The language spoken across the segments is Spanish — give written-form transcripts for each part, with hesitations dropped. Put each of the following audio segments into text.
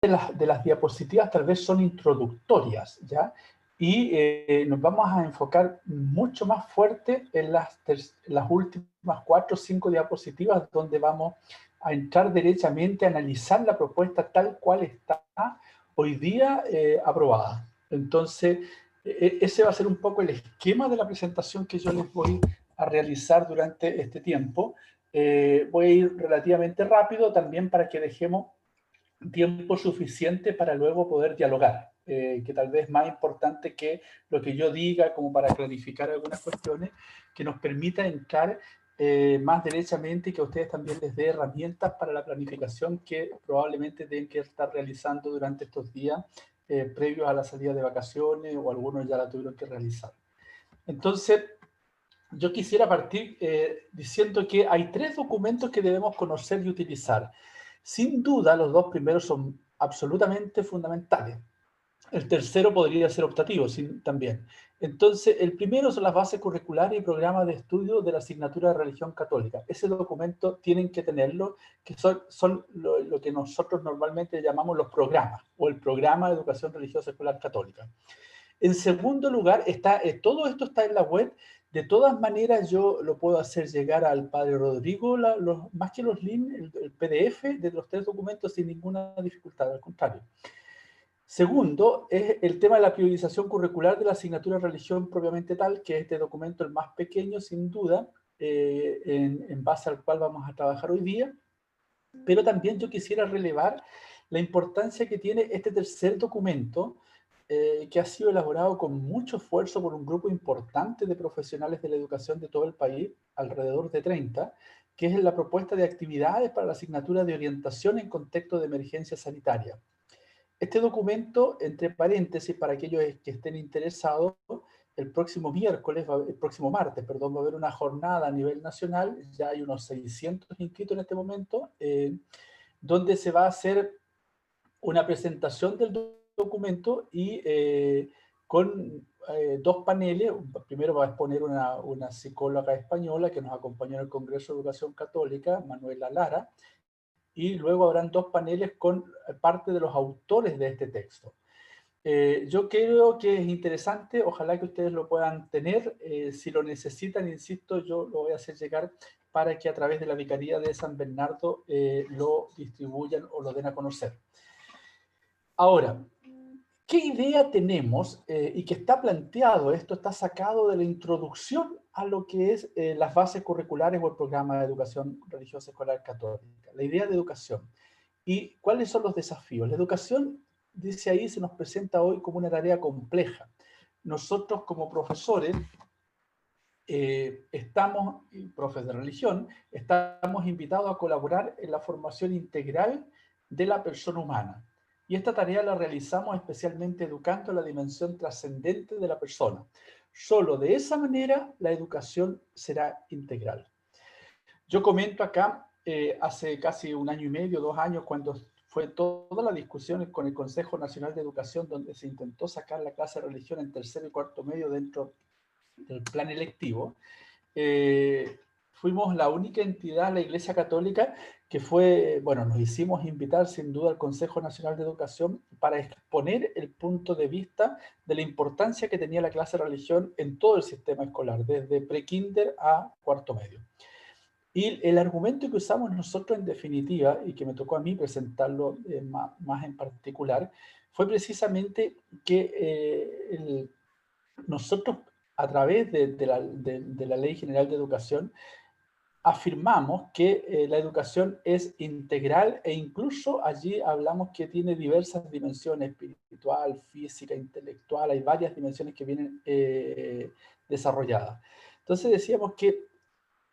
de las diapositivas tal vez son introductorias, ¿ya? Y nos vamos a enfocar mucho más fuerte en las últimas 4 o 5 diapositivas, donde vamos a entrar derechamente a analizar la propuesta tal cual está hoy día aprobada. Entonces, ese va a ser un poco el esquema de la presentación que yo les voy a realizar durante este tiempo. Voy a ir relativamente rápido también para que dejemos tiempo suficiente para luego poder dialogar, que tal vez es más importante que lo que yo diga, como para clarificar algunas cuestiones, que nos permita entrar más derechamente y que a ustedes también les dé herramientas para la planificación que probablemente tienen que estar realizando durante estos días previos a la salida de vacaciones, o algunos ya la tuvieron que realizar. Entonces, yo quisiera partir diciendo que hay 3 documentos que debemos conocer y utilizar. Sin duda, los 2 primeros son absolutamente fundamentales. El tercero podría ser optativo también. Entonces, el primero son las bases curriculares y programas de estudio de la asignatura de religión católica. Ese documento tienen que tenerlo, que son lo que nosotros normalmente llamamos los programas, o el programa de educación religiosa escolar católica. En segundo lugar, todo esto está en la web. De todas maneras, yo lo puedo hacer llegar al padre Rodrigo, más que los links, el PDF de los 3 documentos sin ninguna dificultad, al contrario. Segundo, es el tema de la priorización curricular de la asignatura de religión propiamente tal, que es este documento el más pequeño, sin duda, en base al cual vamos a trabajar hoy día. Pero también yo quisiera relevar la importancia que tiene este tercer documento, que ha sido elaborado con mucho esfuerzo por un grupo importante de profesionales de la educación de todo el país, alrededor de 30, que es la propuesta de actividades para la asignatura de orientación en contexto de emergencia sanitaria. Este documento, entre paréntesis, para aquellos que estén interesados, el próximo martes, perdón, va a haber una jornada a nivel nacional, ya hay unos 600 inscritos en este momento, donde se va a hacer una presentación del documento y con 2 paneles. Primero va a exponer una psicóloga española que nos acompañó en el Congreso de Educación Católica, Manuela Lara, y luego habrán 2 paneles con parte de los autores de este texto. Yo creo que es interesante, ojalá que ustedes lo puedan tener. Si lo necesitan, insisto, yo lo voy a hacer llegar para que a través de la Vicaría de San Bernardo lo distribuyan o lo den a conocer. Ahora, ¿qué idea tenemos? Y que está planteado, esto está sacado de la introducción a lo que es las bases curriculares o el programa de educación religiosa escolar católica. La idea de educación. ¿Y cuáles son los desafíos? La educación, dice ahí, se nos presenta hoy como una tarea compleja. Nosotros como profesores profes de religión, estamos invitados a colaborar en la formación integral de la persona humana. Y esta tarea la realizamos especialmente educando la dimensión trascendente de la persona. Solo de esa manera la educación será integral. Yo comento acá, hace casi 1 año y medio, 2 años, cuando fue toda la discusión con el Consejo Nacional de Educación, donde se intentó sacar la clase de religión en tercero y cuarto medio dentro del plan electivo, fuimos la única entidad, la Iglesia Católica, que nos hicimos invitar sin duda al Consejo Nacional de Educación para exponer el punto de vista de la importancia que tenía la clase de religión en todo el sistema escolar, desde pre-kinder a cuarto medio. Y el argumento que usamos nosotros en definitiva, y que me tocó a mí presentarlo más en particular, fue precisamente que nosotros, a través de la Ley General de Educación, afirmamos que la educación es integral, e incluso allí hablamos que tiene diversas dimensiones: espiritual, física, intelectual. Hay varias dimensiones que vienen desarrolladas. Entonces decíamos que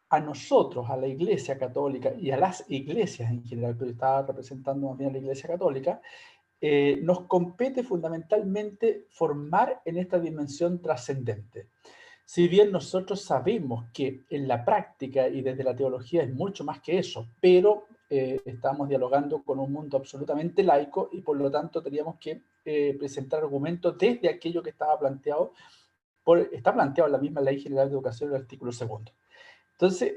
a nosotros, a la Iglesia Católica y a las iglesias en general, pero estaba representando más bien a la Iglesia Católica, nos compete fundamentalmente formar en esta dimensión trascendente. Si bien nosotros sabemos que en la práctica y desde la teología es mucho más que eso, pero estamos dialogando con un mundo absolutamente laico y por lo tanto teníamos que presentar argumentos desde aquello que estaba planteado, está planteado en la misma Ley General de Educación, el artículo 2. Entonces,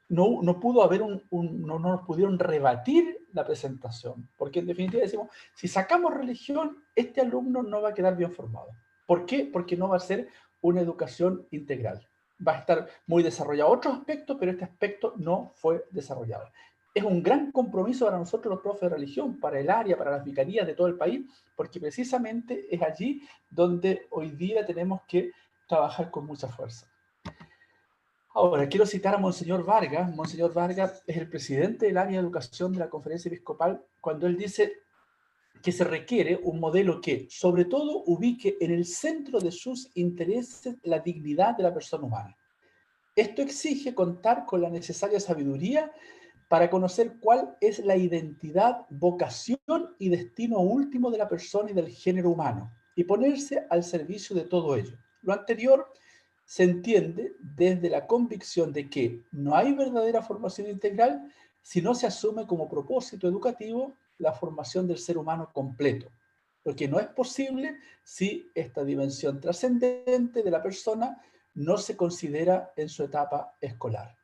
no pudo haber no nos pudieron rebatir la presentación. Porque en definitiva decimos, si sacamos religión, este alumno no va a quedar bien formado. ¿Por qué? Porque no va a ser una educación integral. Va a estar muy desarrollado otro aspecto, pero este aspecto no fue desarrollado. Es un gran compromiso para nosotros los profes de religión, para el área, para las vicarías de todo el país, porque precisamente es allí donde hoy día tenemos que trabajar con mucha fuerza. Ahora, quiero citar a Monseñor Vargas. Monseñor Vargas es el presidente del área de educación de la Conferencia Episcopal, cuando él dice que se requiere un modelo que, sobre todo, ubique en el centro de sus intereses la dignidad de la persona humana. Esto exige contar con la necesaria sabiduría para conocer cuál es la identidad, vocación y destino último de la persona y del género humano, y ponerse al servicio de todo ello. Lo anterior se entiende desde la convicción de que no hay verdadera formación integral si no se asume como propósito educativo la formación del ser humano completo, lo que no es posible si esta dimensión trascendente de la persona no se considera en su etapa escolar.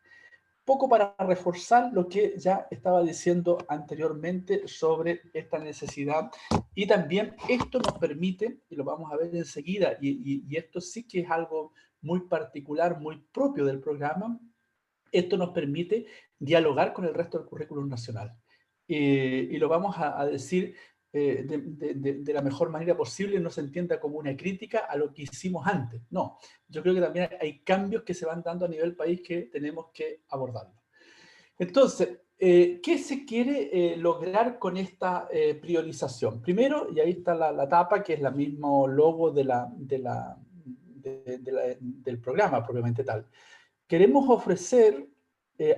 Poco para reforzar lo que ya estaba diciendo anteriormente sobre esta necesidad, y también esto nos permite, y lo vamos a ver enseguida, y esto sí que es algo muy particular, muy propio del programa, esto nos permite dialogar con el resto del currículum nacional. Y lo vamos a decir de la mejor manera posible, no se entienda como una crítica a lo que hicimos antes. No, yo creo que también hay cambios que se van dando a nivel país que tenemos que abordarlo. Entonces, ¿qué se quiere lograr con esta priorización? Primero, y ahí está la tapa, que es el mismo logo del programa propiamente tal. Queremos ofrecer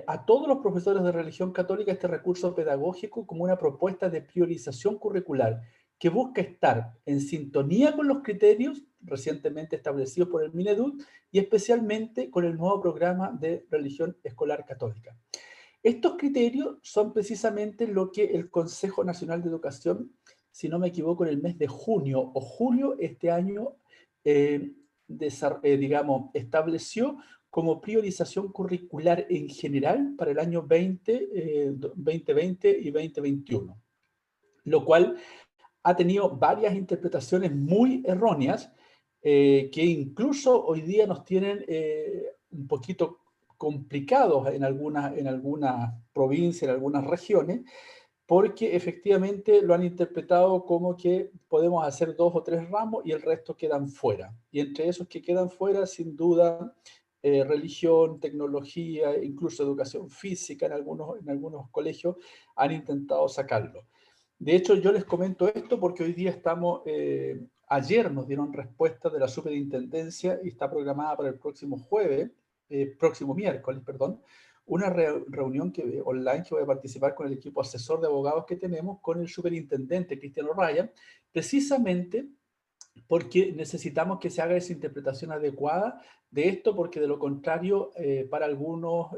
a todos los profesores de religión católica este recurso pedagógico como una propuesta de priorización curricular que busca estar en sintonía con los criterios recientemente establecidos por el Mineduc y especialmente con el nuevo programa de religión escolar católica. Estos criterios son precisamente lo que el Consejo Nacional de Educación, si no me equivoco, en el mes de junio o julio este año, digamos, estableció como priorización curricular en general para el año 2020 y 2021, lo cual ha tenido varias interpretaciones muy erróneas que incluso hoy día nos tienen un poquito complicados en algunas provincias, en algunas regiones, porque efectivamente lo han interpretado como que podemos hacer 2 o 3 ramos y el resto quedan fuera. Y entre esos que quedan fuera, sin duda, religión, tecnología, incluso educación física en algunos colegios han intentado sacarlo. De hecho, yo les comento esto porque hoy día ayer nos dieron respuesta de la superintendencia y está programada para el próximo miércoles, perdón, una reunión online que voy a participar con el equipo asesor de abogados que tenemos con el superintendente Cristiano Raya, precisamente porque necesitamos que se haga esa interpretación adecuada de esto, porque de lo contrario, para algunos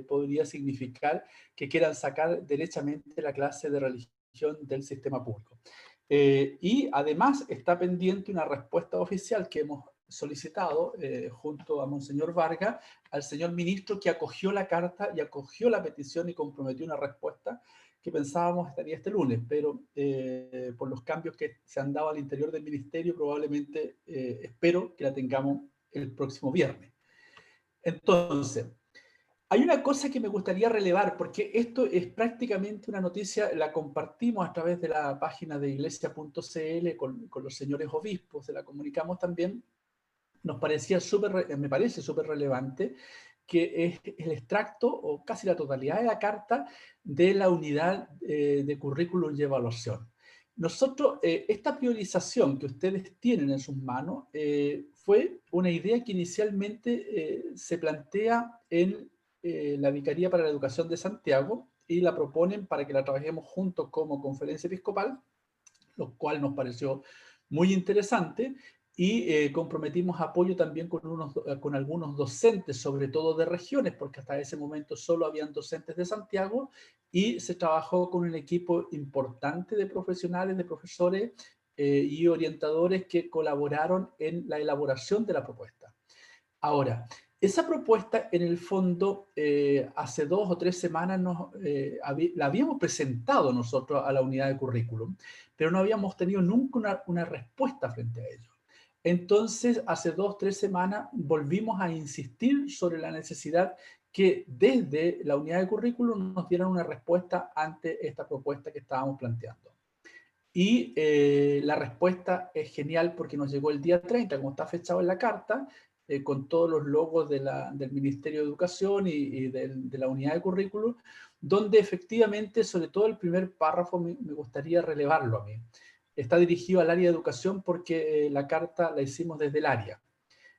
podría significar que quieran sacar derechamente la clase de religión del sistema público. Y además está pendiente una respuesta oficial que hemos solicitado junto a Monseñor Vargas al señor ministro, que acogió la carta y acogió la petición y comprometió una respuesta que pensábamos estaría este lunes, pero por los cambios que se han dado al interior del ministerio, probablemente espero que la tengamos el próximo viernes. Entonces, hay una cosa que me gustaría relevar, porque esto es prácticamente una noticia, la compartimos a través de la página de iglesia.cl con los señores obispos, se la comunicamos también. Me parece súper relevante, que es el extracto o casi la totalidad de la carta de la unidad de currículum y evaluación. Nosotros, esta priorización que ustedes tienen en sus manos fue una idea que inicialmente se plantea en la Vicaría para la Educación de Santiago y la proponen para que la trabajemos juntos como conferencia episcopal, lo cual nos pareció muy interesante, y comprometimos apoyo también con algunos docentes, sobre todo de regiones, porque hasta ese momento solo habían docentes de Santiago, y se trabajó con un equipo importante de profesionales, de profesores y orientadores que colaboraron en la elaboración de la propuesta. Ahora, Esa propuesta, en el fondo, hace 2 o 3 semanas la habíamos presentado nosotros a la unidad de currículum, pero no habíamos tenido nunca una respuesta frente a ello. Entonces, hace 2 o 3 semanas volvimos a insistir sobre la necesidad que desde la unidad de currículum nos dieran una respuesta ante esta propuesta que estábamos planteando. Y la respuesta es genial porque nos llegó el día 30, como está fechado en la carta, con todos los logos del Ministerio de Educación y de la unidad de currículum, donde efectivamente, sobre todo el primer párrafo, me gustaría relevarlo a mí. Está dirigido al área de educación porque la carta la hicimos desde el área.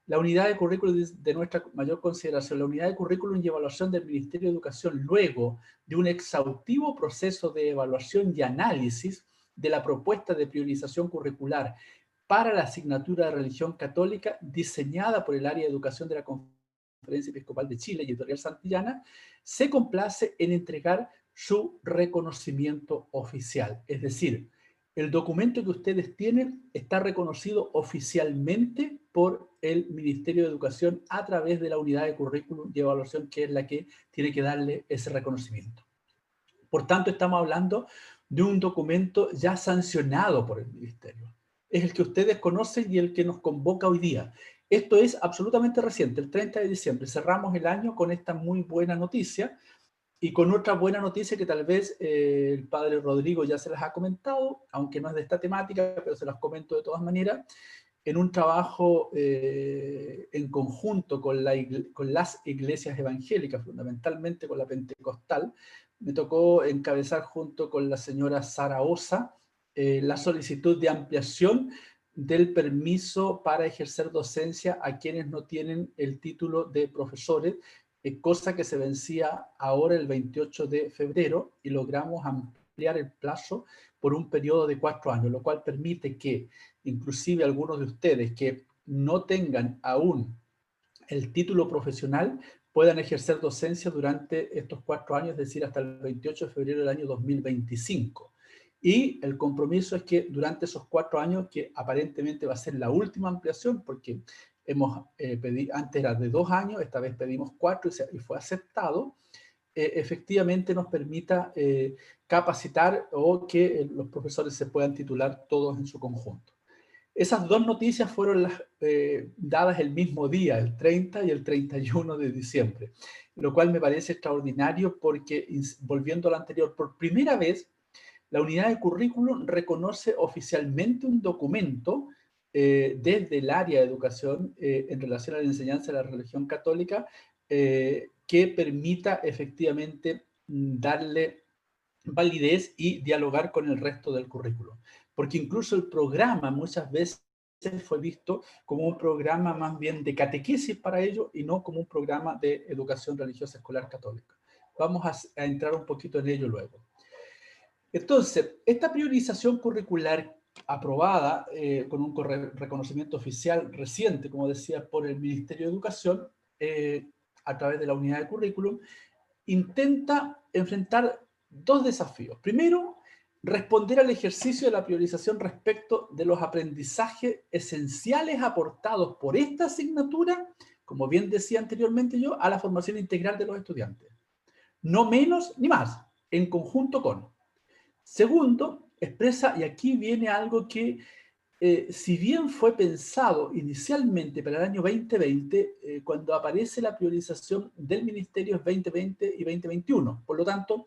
La unidad de currículum de nuestra mayor consideración, la unidad de currículum y evaluación del Ministerio de Educación, luego de un exhaustivo proceso de evaluación y análisis de la propuesta de priorización curricular para la asignatura de religión católica diseñada por el área de educación de la Conferencia Episcopal de Chile y Editorial Santillana, se complace en entregar su reconocimiento oficial. Es decir, el documento que ustedes tienen está reconocido oficialmente por el Ministerio de Educación a través de la unidad de currículum y evaluación, que es la que tiene que darle ese reconocimiento. Por tanto, estamos hablando de un documento ya sancionado por el Ministerio. Es el que ustedes conocen y el que nos convoca hoy día. Esto es absolutamente reciente, el 30 de diciembre. Cerramos el año con esta muy buena noticia y con otra buena noticia que tal vez el padre Rodrigo ya se las ha comentado, aunque no es de esta temática, pero se las comento de todas maneras. En un trabajo en conjunto con las iglesias evangélicas, fundamentalmente con la pentecostal, me tocó encabezar junto con la señora Sara Osa la solicitud de ampliación del permiso para ejercer docencia a quienes no tienen el título de profesores, cosa que se vencía ahora el 28 de febrero y logramos ampliar el plazo por un periodo de 4 años, lo cual permite que inclusive algunos de ustedes que no tengan aún el título profesional puedan ejercer docencia durante estos 4 años, es decir, hasta el 28 de febrero del año 2025. Y el compromiso es que durante esos 4 años, que aparentemente va a ser la última ampliación, porque hemos pedido, antes era de 2 años, esta vez pedimos 4 y fue aceptado, efectivamente nos permita capacitar o que los profesores se puedan titular todos en su conjunto. Esas dos noticias fueron dadas el mismo día, el 30 y el 31 de diciembre, lo cual me parece extraordinario porque, volviendo a lo anterior, por primera vez, la unidad de currículum reconoce oficialmente un documento desde el área de educación en relación a la enseñanza de la religión católica que permita efectivamente darle validez y dialogar con el resto del currículo. Porque incluso el programa muchas veces fue visto como un programa más bien de catequesis para ello y no como un programa de educación religiosa escolar católica. Vamos a entrar un poquito en ello luego. Entonces, esta priorización curricular aprobada con un reconocimiento oficial reciente, como decía, por el Ministerio de Educación, a través de la unidad de currículum, intenta enfrentar dos desafíos. Primero, responder al ejercicio de la priorización respecto de los aprendizajes esenciales aportados por esta asignatura, como bien decía anteriormente yo, a la formación integral de los estudiantes. No menos ni más, en conjunto con. Segundo, expresa, y aquí viene algo que, si bien fue pensado inicialmente para el año 2020, cuando aparece la priorización del Ministerio es 2020 y 2021. Por lo tanto,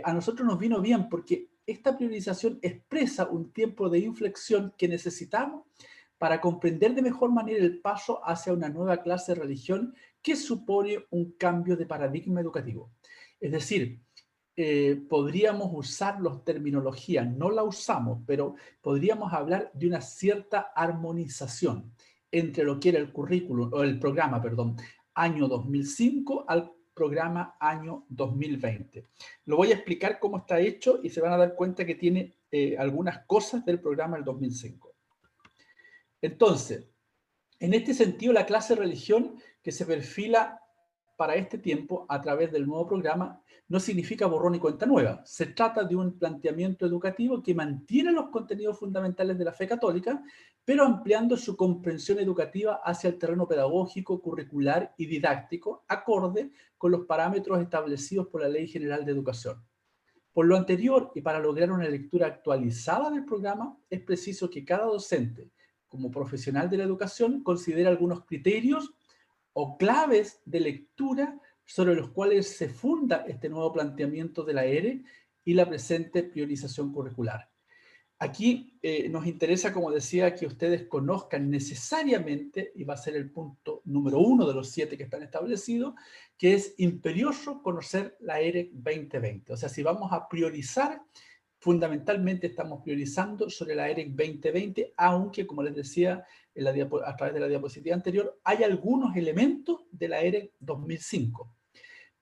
a nosotros nos vino bien porque esta priorización expresa un tiempo de inflexión que necesitamos para comprender de mejor manera el paso hacia una nueva clase de religión que supone un cambio de paradigma educativo. Es decir, podríamos usar las terminologías, no la usamos, pero podríamos hablar de una cierta armonización entre lo que era el currículum, o el programa, perdón, año 2005 al programa año 2020. Lo voy a explicar cómo está hecho y se van a dar cuenta que tiene algunas cosas del programa del 2005. Entonces, en este sentido, la clase de religión que se perfila para este tiempo a través del nuevo programa no significa borrón y cuenta nueva. Se trata de un planteamiento educativo que mantiene los contenidos fundamentales de la fe católica, pero ampliando su comprensión educativa hacia el terreno pedagógico, curricular y didáctico, acorde con los parámetros establecidos por la Ley General de Educación. Por lo anterior, y para lograr una lectura actualizada del programa, es preciso que cada docente, como profesional de la educación, considere algunos criterios o claves de lectura sobre los cuales se funda este nuevo planteamiento de la ERE y la presente priorización curricular. Aquí nos interesa, como decía, que ustedes conozcan necesariamente, y va a ser el punto número 1 de los 7 que están establecidos, que es imperioso conocer la ERE 2020. O sea, si vamos a priorizar, fundamentalmente estamos priorizando sobre la ERE 2020, aunque, como les decía a través de la diapositiva anterior, hay algunos elementos de la ERE 2005.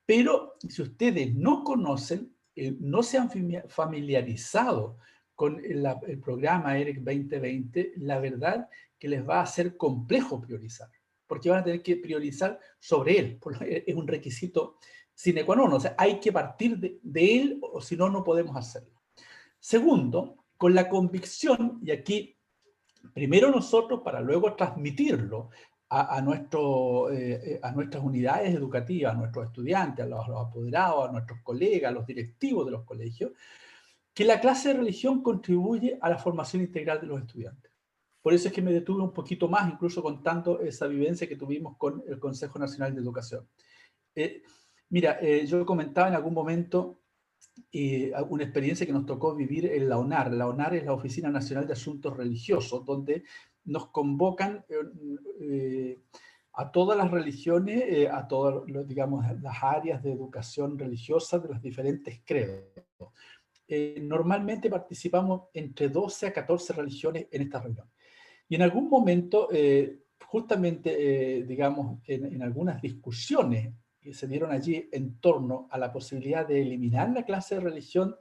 Pero si ustedes no conocen, no se han familiarizado con el programa ERIC 2020, la verdad que les va a ser complejo priorizar, porque van a tener que priorizar sobre él, es un requisito sine qua non, o sea, hay que partir de él, o si no, no podemos hacerlo. Segundo, con la convicción, y aquí primero nosotros, para luego transmitirlo a nuestras unidades educativas, a nuestros estudiantes, a los apoderados, a nuestros colegas, a los directivos de los colegios, que la clase de religión contribuye a la formación integral de los estudiantes. Por eso es que me detuve un poquito más, incluso contando esa vivencia que tuvimos con el Consejo Nacional de Educación. Mira, yo comentaba en algún momento una experiencia que nos tocó vivir en la ONAR. La ONAR es la Oficina Nacional de Asuntos Religiosos, donde nos convocan a todas las religiones, a todas, digamos, las áreas de educación religiosa de los diferentes credos. Normalmente participamos entre 12 a 14 religiones en esta reunión. Y en algún momento, justamente, digamos, en algunas discusiones que se dieron allí en torno a la posibilidad de eliminar la clase de religión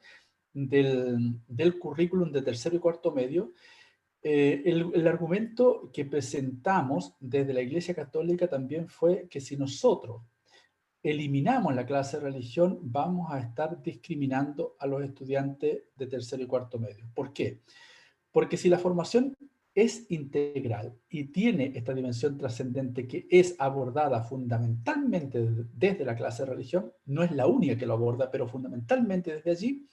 del currículum de tercero y cuarto medio, el argumento que presentamos desde la Iglesia Católica también fue que si nosotros eliminamos la clase de religión, vamos a estar discriminando a los estudiantes de tercero y cuarto medio. ¿Por qué? Porque si la formación es integral y tiene esta dimensión trascendente que es abordada fundamentalmente desde la clase de religión, no es la única que lo aborda, pero fundamentalmente desde allí,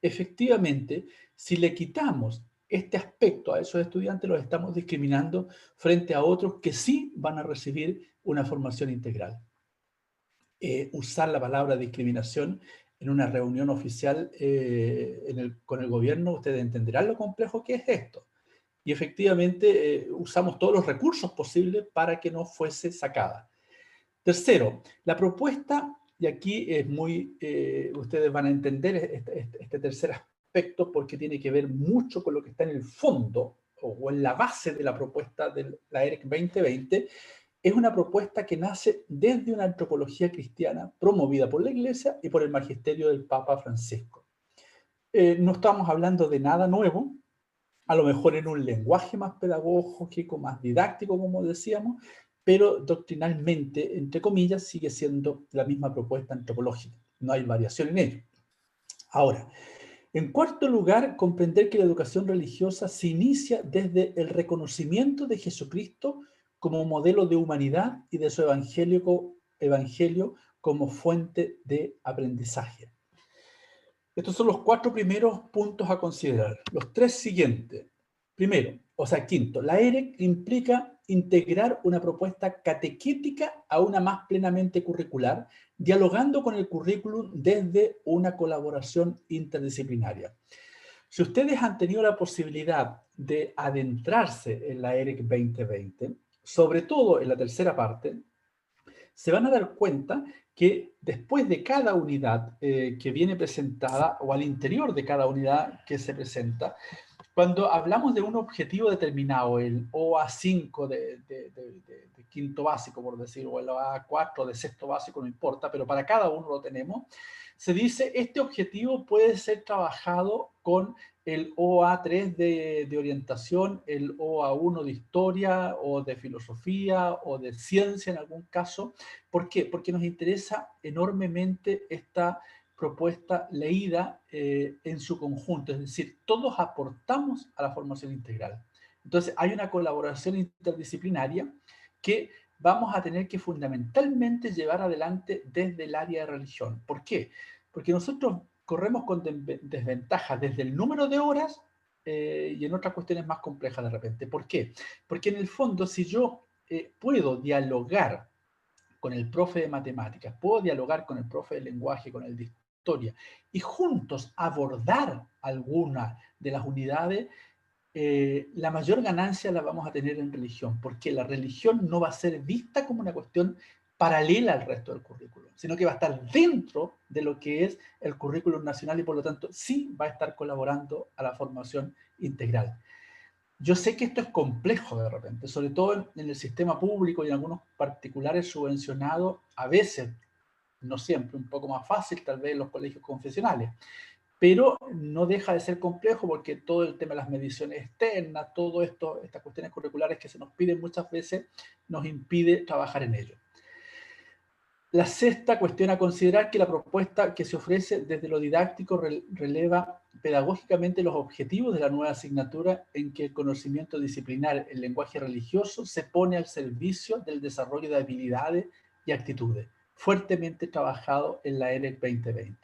efectivamente, si le quitamos este aspecto a esos estudiantes, los estamos discriminando frente a otros que sí van a recibir una formación integral. Usar la palabra discriminación en una reunión oficial con el gobierno, ustedes entenderán lo complejo que es esto. Y efectivamente usamos todos los recursos posibles para que no fuese sacada. Tercero, la propuesta, y aquí es muy, ustedes van a entender este tercer aspecto porque tiene que ver mucho con lo que está en el fondo o en la base de la propuesta de la ERIC 2020, es una propuesta que nace desde una antropología cristiana promovida por la Iglesia y por el magisterio del Papa Francisco. No estamos hablando de nada nuevo, a lo mejor en un lenguaje más pedagógico, más didáctico, como decíamos, pero doctrinalmente, entre comillas, sigue siendo la misma propuesta antropológica. No hay variación en ello. Ahora, en cuarto lugar, comprender que la educación religiosa se inicia desde el reconocimiento de Jesucristo como modelo de humanidad y de su evangelio como fuente de aprendizaje. Estos son los 4 primeros puntos a considerar. Los 3 siguientes. Primero, quinto, la ERIC implica integrar una propuesta catequética a una más plenamente curricular, dialogando con el currículum desde una colaboración interdisciplinaria. Si ustedes han tenido la posibilidad de adentrarse en la ERIC 2020, sobre todo en la tercera parte, se van a dar cuenta que después de cada unidad que viene presentada o al interior de cada unidad que se presenta, Cuando hablamos de un objetivo determinado, el OA5 de quinto básico, por decir, o el OA4 de sexto básico, no importa, pero para cada uno lo tenemos, se dice este objetivo puede ser trabajado con el OA3 de orientación, el OA1 de historia o de filosofía o de ciencia en algún caso. ¿Por qué? Porque nos interesa enormemente esta propuesta leída en su conjunto, es decir, todos aportamos a la formación integral. Entonces hay una colaboración interdisciplinaria que vamos a tener que fundamentalmente llevar adelante desde el área de religión. ¿Por qué? Porque nosotros corremos con desventajas desde el número de horas y en otras cuestiones más complejas de repente. ¿Por qué? Porque en el fondo, si yo puedo dialogar con el profe de matemáticas, puedo dialogar con el profe de lenguaje, con el de historia, y juntos abordar alguna de las unidades, la mayor ganancia la vamos a tener en religión, porque la religión no va a ser vista como una cuestión paralela al resto del currículum, sino que va a estar dentro de lo que es el currículum nacional y por lo tanto sí va a estar colaborando a la formación integral. Yo sé que esto es complejo de repente, sobre todo en el sistema público y en algunos particulares subvencionados, a veces, no siempre, un poco más fácil tal vez en los colegios confesionales, pero no deja de ser complejo porque todo el tema de las mediciones externas, todo esto, estas cuestiones curriculares que se nos piden muchas veces, nos impide trabajar en ello. La sexta cuestión a considerar que la propuesta que se ofrece desde lo didáctico releva pedagógicamente los objetivos de la nueva asignatura en que el conocimiento disciplinar en lenguaje religioso se pone al servicio del desarrollo de habilidades y actitudes, fuertemente trabajado en la EREC 2020.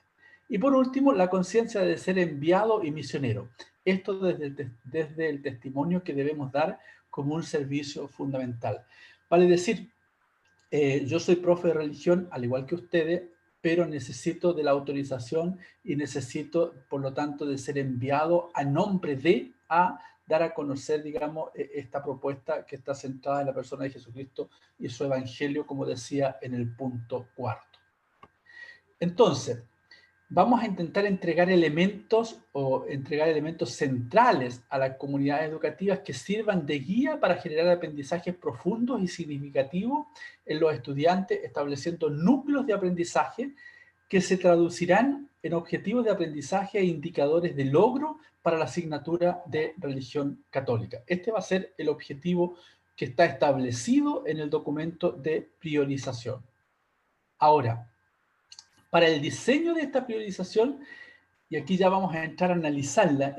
Y por último, la conciencia de ser enviado y misionero. Esto desde el testimonio que debemos dar como un servicio fundamental. Vale decir, yo soy profe de religión, al igual que ustedes, pero necesito de la autorización y necesito, por lo tanto, de ser enviado a nombre de, a dar a conocer, digamos, esta propuesta que está centrada en la persona de Jesucristo y su evangelio, como decía en el punto 4. Entonces, vamos a intentar entregar elementos centrales a las comunidades educativas que sirvan de guía para generar aprendizajes profundos y significativos en los estudiantes, estableciendo núcleos de aprendizaje que se traducirán en objetivos de aprendizaje e indicadores de logro para la asignatura de religión católica. Este va a ser el objetivo que está establecido en el documento de priorización. Ahora, para el diseño de esta priorización, y aquí ya vamos a entrar a analizarla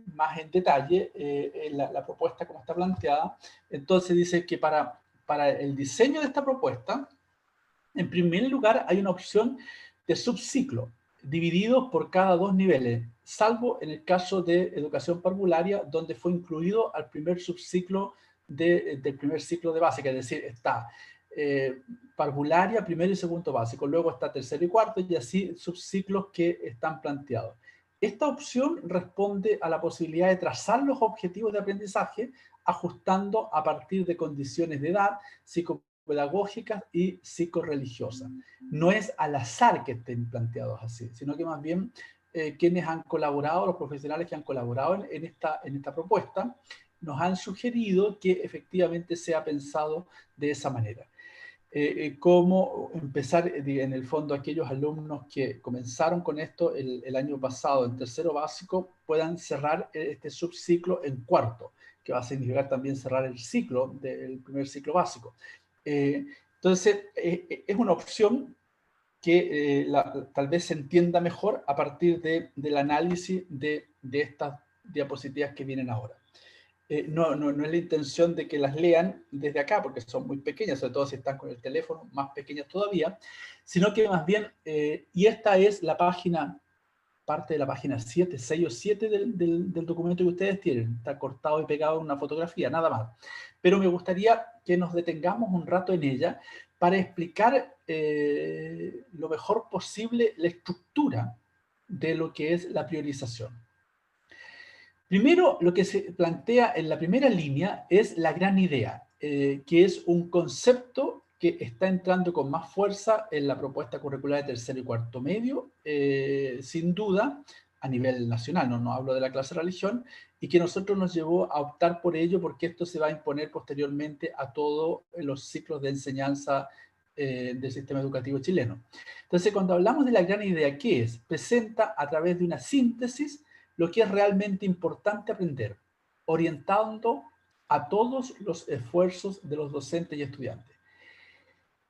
más en detalle, en la propuesta como está planteada. Entonces dice que para el diseño de esta propuesta, en primer lugar hay una opción de subciclo, divididos por cada 2 niveles, salvo en el caso de educación parvularia, donde fue incluido al primer subciclo del primer ciclo de básica, es decir, está parvularia, primero y segundo básico, luego está tercero y cuarto, y así subciclos que están planteados. Esta opción responde a la posibilidad de trazar los objetivos de aprendizaje, ajustando a partir de condiciones de edad, psicopedagógicas y psicorreligiosas. No es al azar que estén planteados así, sino que más bien quienes han colaborado, los profesionales que han colaborado en esta propuesta, nos han sugerido que efectivamente sea pensado de esa manera. Cómo empezar, en el fondo, aquellos alumnos que comenzaron con esto el año pasado en tercero básico puedan cerrar este subciclo en cuarto, que va a significar también cerrar el ciclo del primer ciclo básico. Entonces, es una opción que tal vez se entienda mejor a partir del análisis de estas diapositivas que vienen ahora. No es la intención de que las lean desde acá, porque son muy pequeñas, sobre todo si están con el teléfono, más pequeñas todavía, sino que más bien, y esta es la página, parte de la página 7, 6 o 7 del documento que ustedes tienen, está cortado y pegado en una fotografía, nada más. Pero me gustaría que nos detengamos un rato en ella para explicar lo mejor posible la estructura de lo que es la priorización. Primero, lo que se plantea en la primera línea es la gran idea, que es un concepto que está entrando con más fuerza en la propuesta curricular de tercero y cuarto medio, sin duda, a nivel nacional, no hablo de la clase de religión, y que nosotros nos llevó a optar por ello porque esto se va a imponer posteriormente a todos los ciclos de enseñanza del sistema educativo chileno. Entonces, cuando hablamos de la gran idea, ¿qué es? Presenta a través de una síntesis lo que es realmente importante aprender, orientando a todos los esfuerzos de los docentes y estudiantes.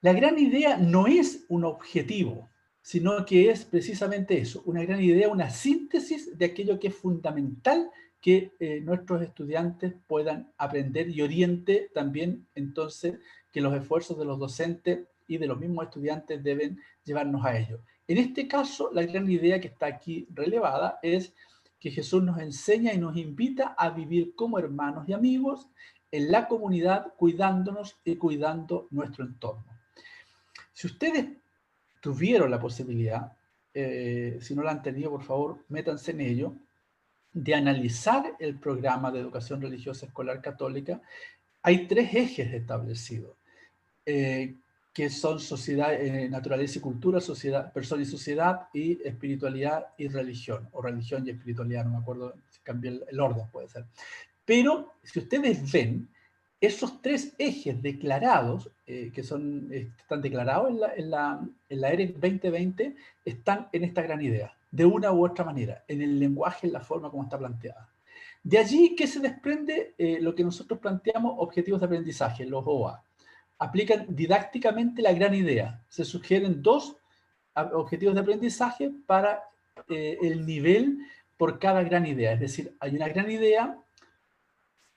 La gran idea no es un objetivo, sino que es precisamente eso, una gran idea, una síntesis de aquello que es fundamental que nuestros estudiantes puedan aprender y oriente también entonces que los esfuerzos de los docentes y de los mismos estudiantes deben llevarnos a ello. En este caso, la gran idea que está aquí relevada es que Jesús nos enseña y nos invita a vivir como hermanos y amigos en la comunidad, cuidándonos y cuidando nuestro entorno. Si ustedes tuvieron la posibilidad, si no la han tenido, por favor, métanse en ello, de analizar el programa de educación religiosa escolar católica, hay 3 ejes establecidos, que son sociedad, naturaleza y cultura, sociedad, persona y sociedad, y espiritualidad y religión, o religión y espiritualidad, no me acuerdo si cambié el orden, puede ser. Pero si ustedes ven, esos 3 ejes declarados, que están declarados en la EREC 2020, están en esta gran idea, de una u otra manera, en el lenguaje, en la forma como está planteada. De allí que se desprende lo que nosotros planteamos, objetivos de aprendizaje, los OA. Aplican didácticamente la gran idea. Se sugieren 2 objetivos de aprendizaje para el nivel por cada gran idea. Es decir, hay una gran idea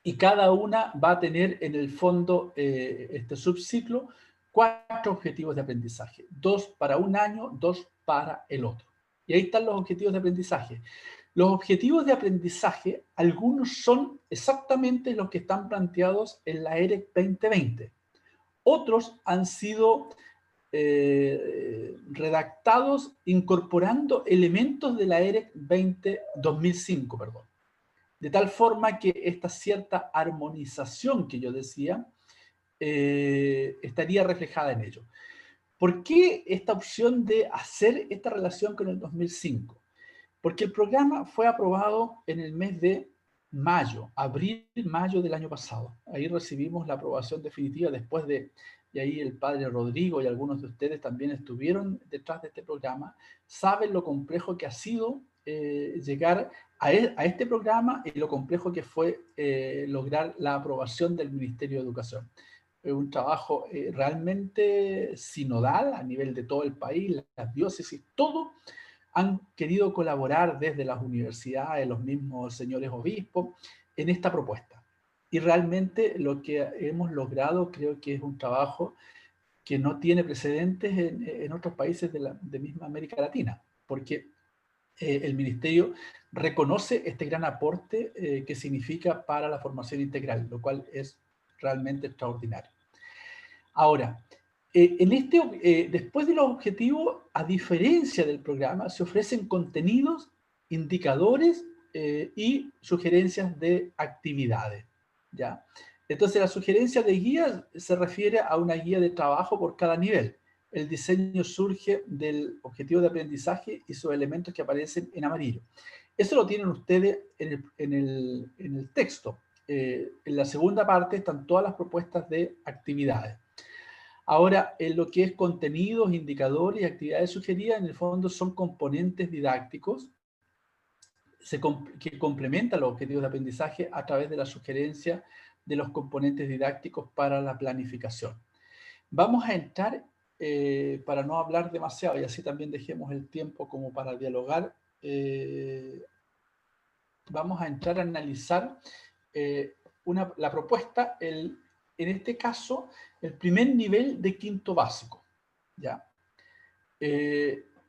y cada una va a tener en el fondo este subciclo 4 objetivos de aprendizaje, 2 para un año, 2 para el otro. Y ahí están los objetivos de aprendizaje. Los objetivos de aprendizaje, algunos son exactamente los que están planteados en la EREC 2020. Otros han sido redactados incorporando elementos de la EREC 2005, perdón. De tal forma que esta cierta armonización que yo decía estaría reflejada en ello. ¿Por qué esta opción de hacer esta relación con el 2005? Porque el programa fue aprobado en el mes de mayo, abril-mayo del año pasado. Ahí recibimos la aprobación definitiva después de, y ahí el padre Rodrigo y algunos de ustedes también estuvieron detrás de este programa, saben lo complejo que ha sido llegar a este programa y lo complejo que fue lograr la aprobación del Ministerio de Educación. Es un trabajo realmente sinodal a nivel de todo el país, las diócesis, todo han querido colaborar desde las universidades, los mismos señores obispos, en esta propuesta. Y realmente lo que hemos logrado creo que es un trabajo que no tiene precedentes en otros países de misma América Latina, porque el Ministerio reconoce este gran aporte que significa para la formación integral, lo cual es realmente extraordinario. Ahora, después de los objetivos, a diferencia del programa, se ofrecen contenidos, indicadores y sugerencias de actividades, ¿ya? Entonces, la sugerencia de guía se refiere a una guía de trabajo por cada nivel. El diseño surge del objetivo de aprendizaje y sus elementos que aparecen en amarillo. Eso lo tienen ustedes en el texto. En la segunda parte están todas las propuestas de actividades. Ahora, en lo que es contenidos, indicadores y actividades sugeridas, en el fondo son componentes didácticos que complementan los objetivos de aprendizaje a través de la sugerencia de los componentes didácticos para la planificación. Vamos a entrar, para no hablar demasiado y así también dejemos el tiempo como para dialogar, vamos a entrar a analizar la propuesta, en este caso, el primer nivel de quinto básico. ¿Ya?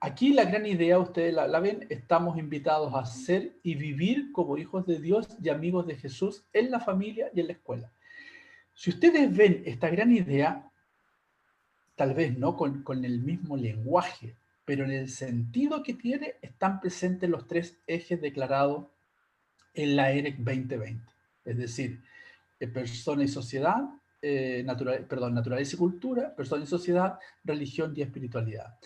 Aquí la gran idea, ustedes la ven, estamos invitados a ser y vivir como hijos de Dios y amigos de Jesús en la familia y en la escuela. Si ustedes ven esta gran idea, tal vez no con el mismo lenguaje, pero en el sentido que tiene, están presentes los 3 ejes declarados en la EREC 2020. Es decir, persona y sociedad, naturaleza y cultura, persona y sociedad, religión y espiritualidad.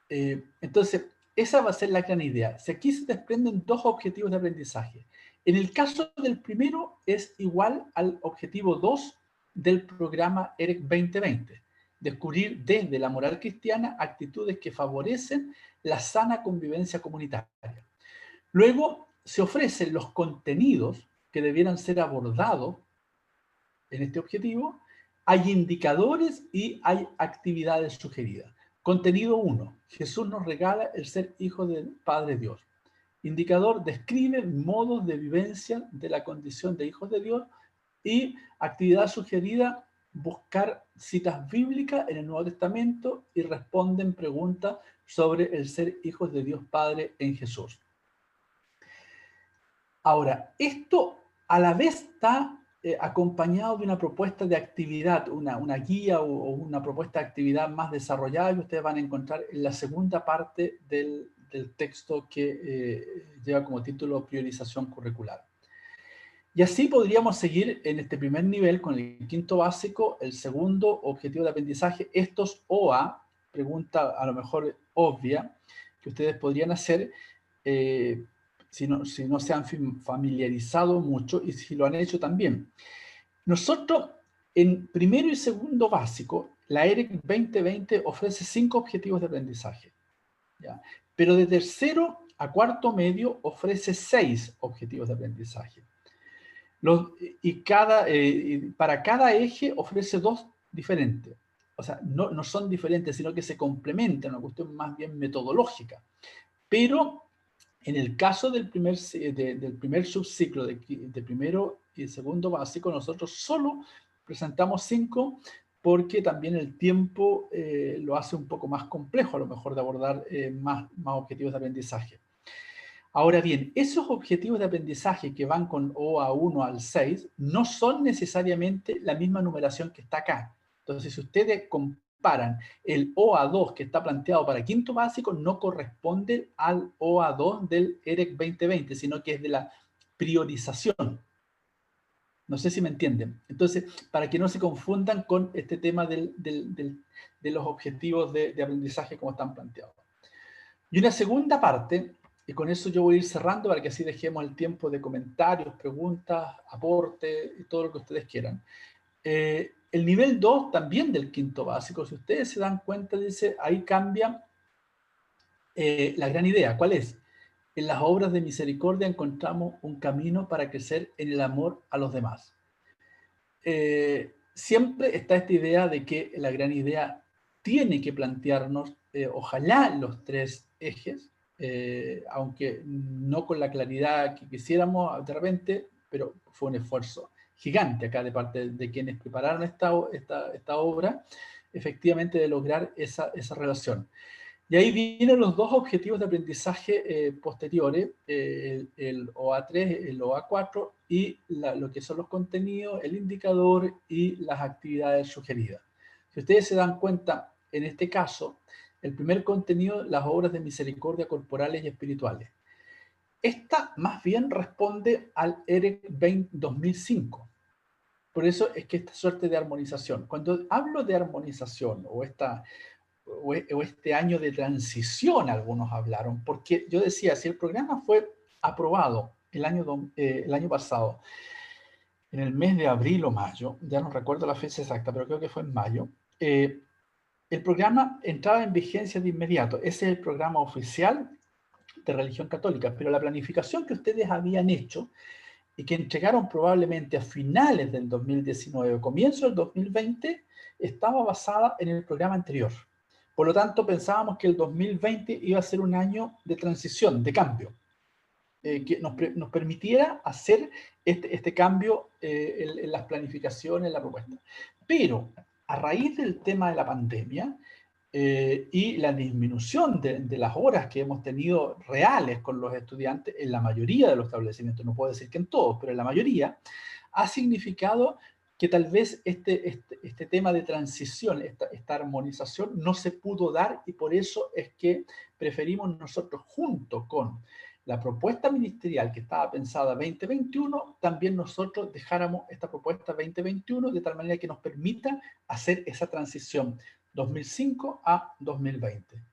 Entonces, esa va a ser la gran idea. Si aquí se desprenden dos objetivos de aprendizaje. En el caso del primero es igual al objetivo 2 del programa EREC 2020. Descubrir desde la moral cristiana actitudes que favorecen la sana convivencia comunitaria. Luego se ofrecen los contenidos que debieran ser abordados en este objetivo. Hay indicadores y hay actividades sugeridas. Contenido 1. Jesús nos regala el ser hijo del Padre Dios. Indicador: describe modos de vivencia de la condición de hijos de Dios. Y actividad sugerida: buscar citas bíblicas en el Nuevo Testamento y responden preguntas sobre el ser hijos de Dios Padre en Jesús. Ahora, esto a la vez está acompañado de una propuesta de actividad, una guía o una propuesta de actividad más desarrollada que ustedes van a encontrar en la segunda parte del texto que lleva como título Priorización Curricular. Y así podríamos seguir en este primer nivel con el quinto básico, el segundo objetivo de aprendizaje, estos OA, pregunta a lo mejor obvia, que ustedes podrían hacer si no se han familiarizado mucho y si lo han hecho también. Nosotros, en primero y segundo básico, la EREC 2020 ofrece 5 objetivos de aprendizaje, ¿ya? Pero de tercero a cuarto medio ofrece 6 objetivos de aprendizaje. Para cada eje ofrece 2 diferentes. O sea, no son diferentes, sino que se complementan, una cuestión más bien metodológica. Pero en el caso del primer subciclo, de primero y segundo básico, nosotros solo presentamos 5 porque también el tiempo lo hace un poco más complejo, a lo mejor, de abordar más objetivos de aprendizaje. Ahora bien, esos objetivos de aprendizaje que van con OA1 al 6 no son necesariamente la misma numeración que está acá. Entonces, si ustedes comparan el OA2 que está planteado para quinto básico, no corresponde al OA2 del EREC 2020, sino que es de la priorización. No sé si me entienden. Entonces, para que no se confundan con este tema de los objetivos de aprendizaje como están planteados. Y una segunda parte, y con eso yo voy a ir cerrando para que así dejemos el tiempo de comentarios, preguntas, aportes y todo lo que ustedes quieran. El nivel 2 también del quinto básico, si ustedes se dan cuenta, dice, ahí cambia la gran idea. ¿Cuál es? En las obras de misericordia encontramos un camino para crecer en el amor a los demás. Siempre está esta idea de que la gran idea tiene que plantearnos, ojalá, los 3 ejes, aunque no con la claridad que quisiéramos de repente, pero fue un esfuerzo gigante acá de parte de quienes prepararon esta obra, efectivamente, de lograr esa relación. Y ahí vienen los 2 objetivos de aprendizaje posteriores, el OA3, el OA4, y lo que son los contenidos, el indicador y las actividades sugeridas. Si ustedes se dan cuenta, en este caso, el primer contenido, las obras de misericordia corporales y espirituales. Esta más bien responde al EREC 2005. Por eso es que esta suerte de armonización. Cuando hablo de armonización o este año de transición, algunos hablaron, porque yo decía, si el programa fue aprobado el año pasado, en el mes de abril o mayo, ya no recuerdo la fecha exacta, pero creo que fue en mayo, el programa entraba en vigencia de inmediato. Ese es el programa oficial de religión católica, pero la planificación que ustedes habían hecho y que entregaron probablemente a finales del 2019 comienzo del 2020, estaba basada en el programa anterior. Por lo tanto, pensábamos que el 2020 iba a ser un año de transición, de cambio, que nos permitiera hacer este cambio en las planificaciones, en la propuesta. Pero a raíz del tema de la pandemia y la disminución de las horas que hemos tenido reales con los estudiantes en la mayoría de los establecimientos, no puedo decir que en todos, pero en la mayoría, ha significado que tal vez este tema de transición, esta armonización no se pudo dar, y por eso es que preferimos nosotros, junto con la propuesta ministerial que estaba pensada 2021, también nosotros dejáramos esta propuesta 2021 de tal manera que nos permita hacer esa transición 2005 a 2020.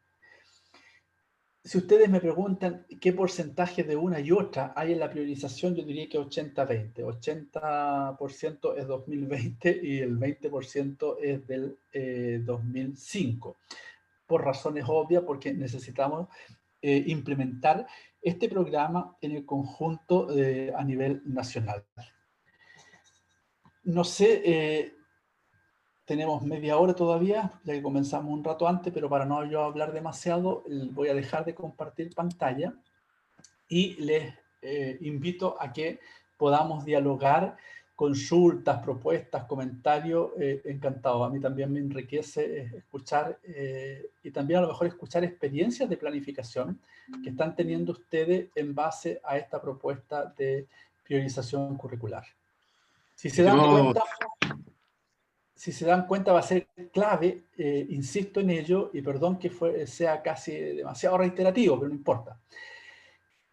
Si ustedes me preguntan qué porcentaje de una y otra hay en la priorización, yo diría que 80-20. 80% es 2020 y el 20% es del 2005. Por razones obvias, porque necesitamos implementar este programa en el conjunto a nivel nacional. No sé, tenemos media hora todavía, ya que comenzamos un rato antes, pero para no yo hablar demasiado, voy a dejar de compartir pantalla y les invito a que podamos dialogar, consultas, propuestas, comentarios, encantado. A mí también me enriquece escuchar y también a lo mejor escuchar experiencias de planificación que están teniendo ustedes en base a esta propuesta de priorización curricular. Si se dan Estimado, cuenta, va a ser clave, insisto en ello, y perdón que sea casi demasiado reiterativo, pero no importa.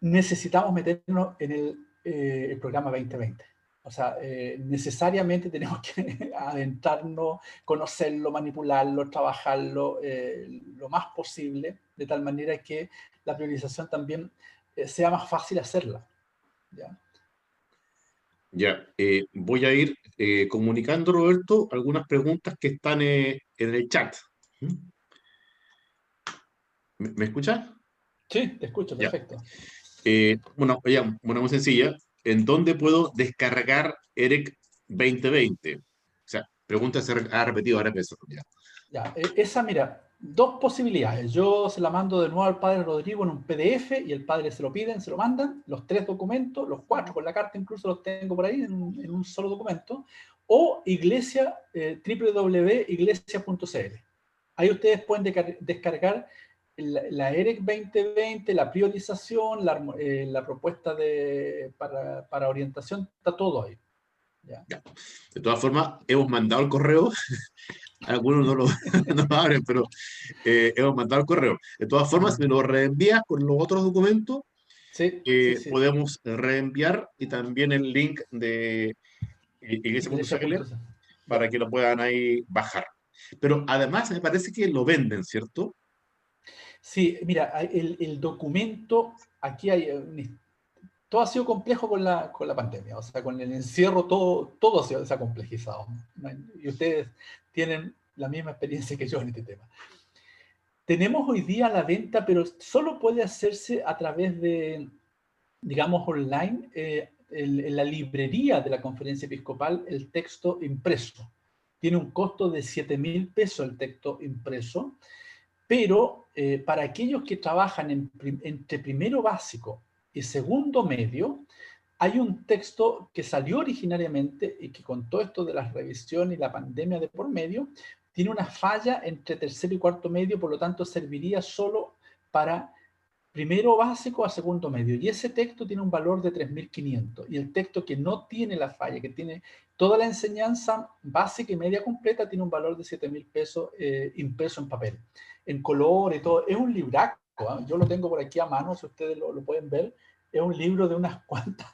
Necesitamos meternos en el programa 2020. O sea, necesariamente tenemos que adentrarnos, conocerlo, manipularlo, trabajarlo lo más posible, de tal manera que la priorización también sea más fácil hacerla. ¿Ya? ya, voy a ir comunicando, Roberto, algunas preguntas que están en el chat. ¿Mm? ¿Me escuchas? Sí, te escucho, Ya. perfecto. Bueno, ya, una muy sencilla. ¿En dónde puedo descargar EREC 2020? O sea, pregunta se ha repetido varias veces. Ya. Ya, esa, mira, dos posibilidades. Yo se la mando de nuevo al padre Rodrigo en un PDF y el padre se lo piden, se lo mandan, los 3 documentos, los 4 con la carta incluso los tengo por ahí en un solo documento, o iglesia, www.iglesia.cl. Ahí ustedes pueden descargar la EREC 2020, la priorización, la propuesta para orientación, está todo ahí. ¿Ya? Ya. De todas formas, hemos mandado el correo. Algunos no lo, no lo abren, pero hemos mandado el correo. De todas formas, si me lo reenvías con los otros documentos, Sí, sí, sí. podemos reenviar y también el link de iglesia.cl Iglesia.cl. para Ya. que lo puedan ahí bajar. Pero además me parece que lo venden, ¿cierto? Sí, mira, el documento, aquí hay, todo ha sido complejo con la pandemia, o sea, con el encierro todo se ha complejizado. Y ustedes tienen la misma experiencia que yo en este tema. Tenemos hoy día la venta, pero solo puede hacerse a través de, digamos, online, en la librería de la Conferencia Episcopal, el texto impreso. Tiene un costo de 7.000 pesos el texto impreso, pero para aquellos que trabajan entre primero básico y segundo medio, hay un texto que salió originariamente y que con todo esto de las revisiones y la pandemia de por medio, tiene una falla entre tercero y cuarto medio, por lo tanto serviría solo para primero básico a segundo medio. Y ese texto tiene un valor de 3.500. Y el texto que no tiene la falla, que tiene toda la enseñanza básica y media completa, tiene un valor de 7.000 pesos impreso en papel, en color y todo. Es un libraco, ¿eh? Yo lo tengo por aquí a mano, si ustedes lo pueden ver. Es un libro de unas cuantas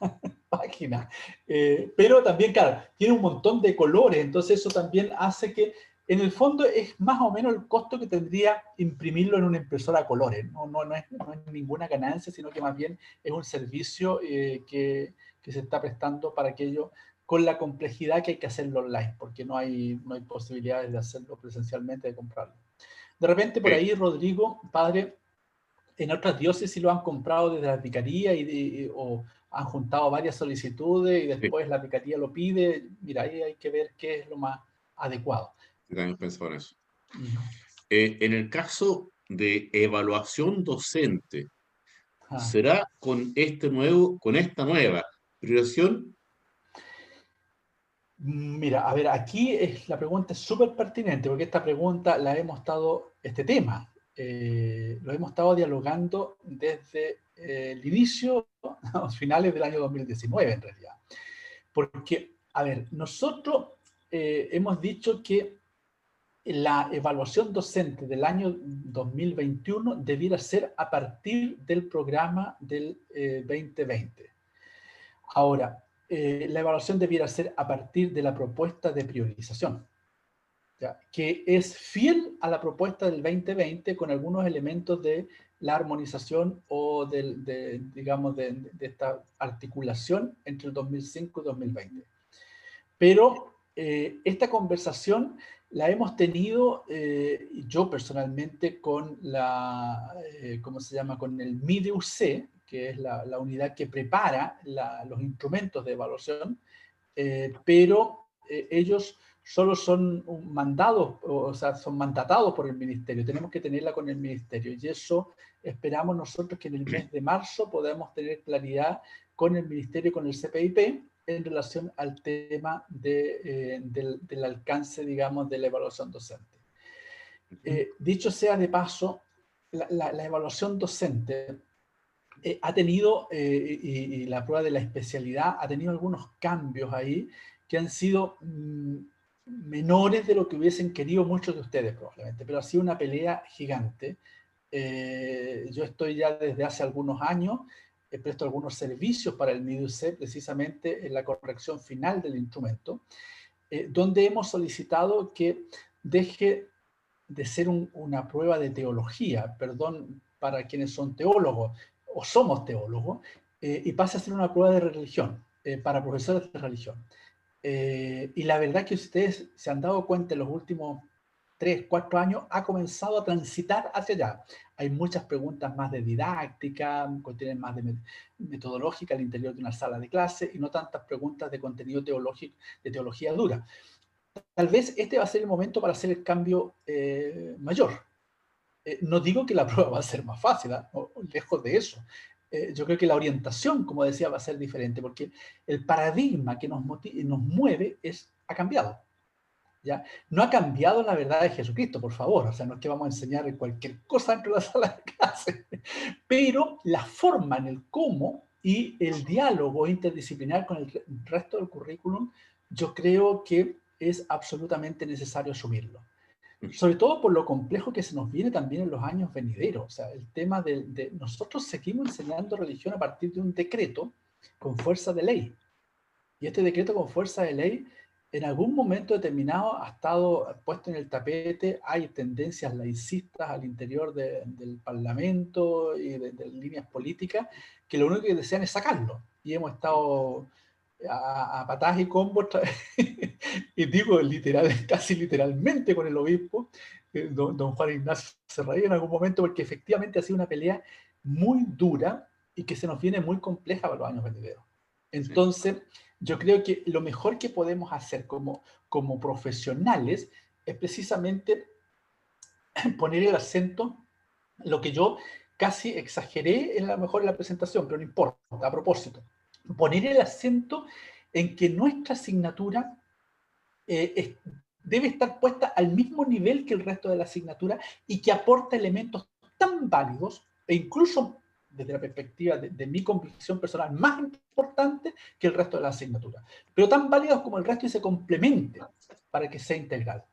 páginas. Pero también, claro, tiene un montón de colores, entonces eso también hace que en el fondo es más o menos el costo que tendría imprimirlo en una impresora a colores. No es ninguna ganancia, sino que más bien es un servicio que se está prestando para aquello con la complejidad que hay que hacerlo online, porque no hay posibilidades de hacerlo presencialmente, de comprarlo. De repente por Ok. ahí, Rodrigo, padre, en otras diócesis lo han comprado desde la vicaría o han juntado varias solicitudes y Sí, después la vicaría lo pide. Mira, ahí hay que ver qué es lo más adecuado. también pensaba en eso. Uh-huh. En el caso de evaluación docente, Ah. ¿será con esta nueva priorización? Mira, a ver, aquí la pregunta es súper pertinente porque esta pregunta este tema, lo hemos estado dialogando desde el inicio, a finales del año 2019 en realidad. Porque, a ver, nosotros hemos dicho que la evaluación docente del año 2021 debiera ser a partir del programa del 2020. Ahora, la evaluación debiera ser a partir de la propuesta de priorización, ¿ya? Que es fiel a la propuesta del 2020 con algunos elementos de la armonización o digamos, de esta articulación entre el 2005 y 2020. Pero esta conversación la hemos tenido yo personalmente con ¿cómo se llama? Con el MIDEUC, que es la unidad que prepara los instrumentos de evaluación, pero ellos solo son mandados, o sea, son mandatados por el ministerio. Tenemos que tenerla con el ministerio y eso esperamos nosotros que en el mes de marzo podamos tener claridad con el ministerio y con el CPIP en relación al tema del alcance, digamos, de la evaluación docente. Dicho sea de paso, la evaluación docente ha tenido, y la prueba de la especialidad, ha tenido algunos cambios ahí que han sido menores de lo que hubiesen querido muchos de ustedes probablemente, pero ha sido una pelea gigante. Yo estoy ya desde hace algunos años, presto algunos servicios para el MIDUC, precisamente en la corrección final del instrumento, donde hemos solicitado que deje de ser una prueba de teología, perdón para quienes son teólogos o somos teólogos, y pase a ser una prueba de religión, para profesores de religión. Y la verdad que ustedes se han dado cuenta en los últimos 3, 4 años, ha comenzado a transitar hacia allá. Hay muchas preguntas más de didáctica, contienen más de metodológica al interior de una sala de clase y no tantas preguntas de contenido teológico, de teología dura. Tal vez este va a ser el momento para hacer el cambio mayor. No digo que la prueba va a ser más fácil, lejos de eso. Yo creo que la orientación, como decía, va a ser diferente, porque el paradigma que nos mueve ha cambiado. ¿Ya? No ha cambiado la verdad de Jesucristo, por favor. O sea, no es que vamos a enseñar cualquier cosa dentro de la sala de clase, pero la forma en el cómo y el diálogo interdisciplinar con el resto del currículum, yo creo que es absolutamente necesario asumirlo. Sobre todo por lo complejo que se nos viene también en los años venideros. O sea, el tema nosotros seguimos enseñando religión a partir de un decreto con fuerza de ley. Y este decreto con fuerza de ley, en algún momento determinado, ha estado puesto en el tapete. Hay tendencias laicistas al interior del Parlamento y de líneas políticas que lo único que desean es sacarlo. Y hemos estado a patadas y combos, y digo literal, casi literalmente con el obispo, don Juan Ignacio Serradilla en algún momento, porque efectivamente ha sido una pelea muy dura y que se nos viene muy compleja para los años venideros. Entonces, yo creo que lo mejor que podemos hacer como profesionales es precisamente poner el acento, lo que yo casi exageré a lo mejor en la presentación, pero no importa, a propósito, poner el acento en que nuestra asignatura debe estar puesta al mismo nivel que el resto de la asignatura y que aporta elementos tan válidos e incluso desde la perspectiva de mi convicción personal más importante que el resto de la asignatura, pero tan válidos como el resto y se complementen para que sea integral.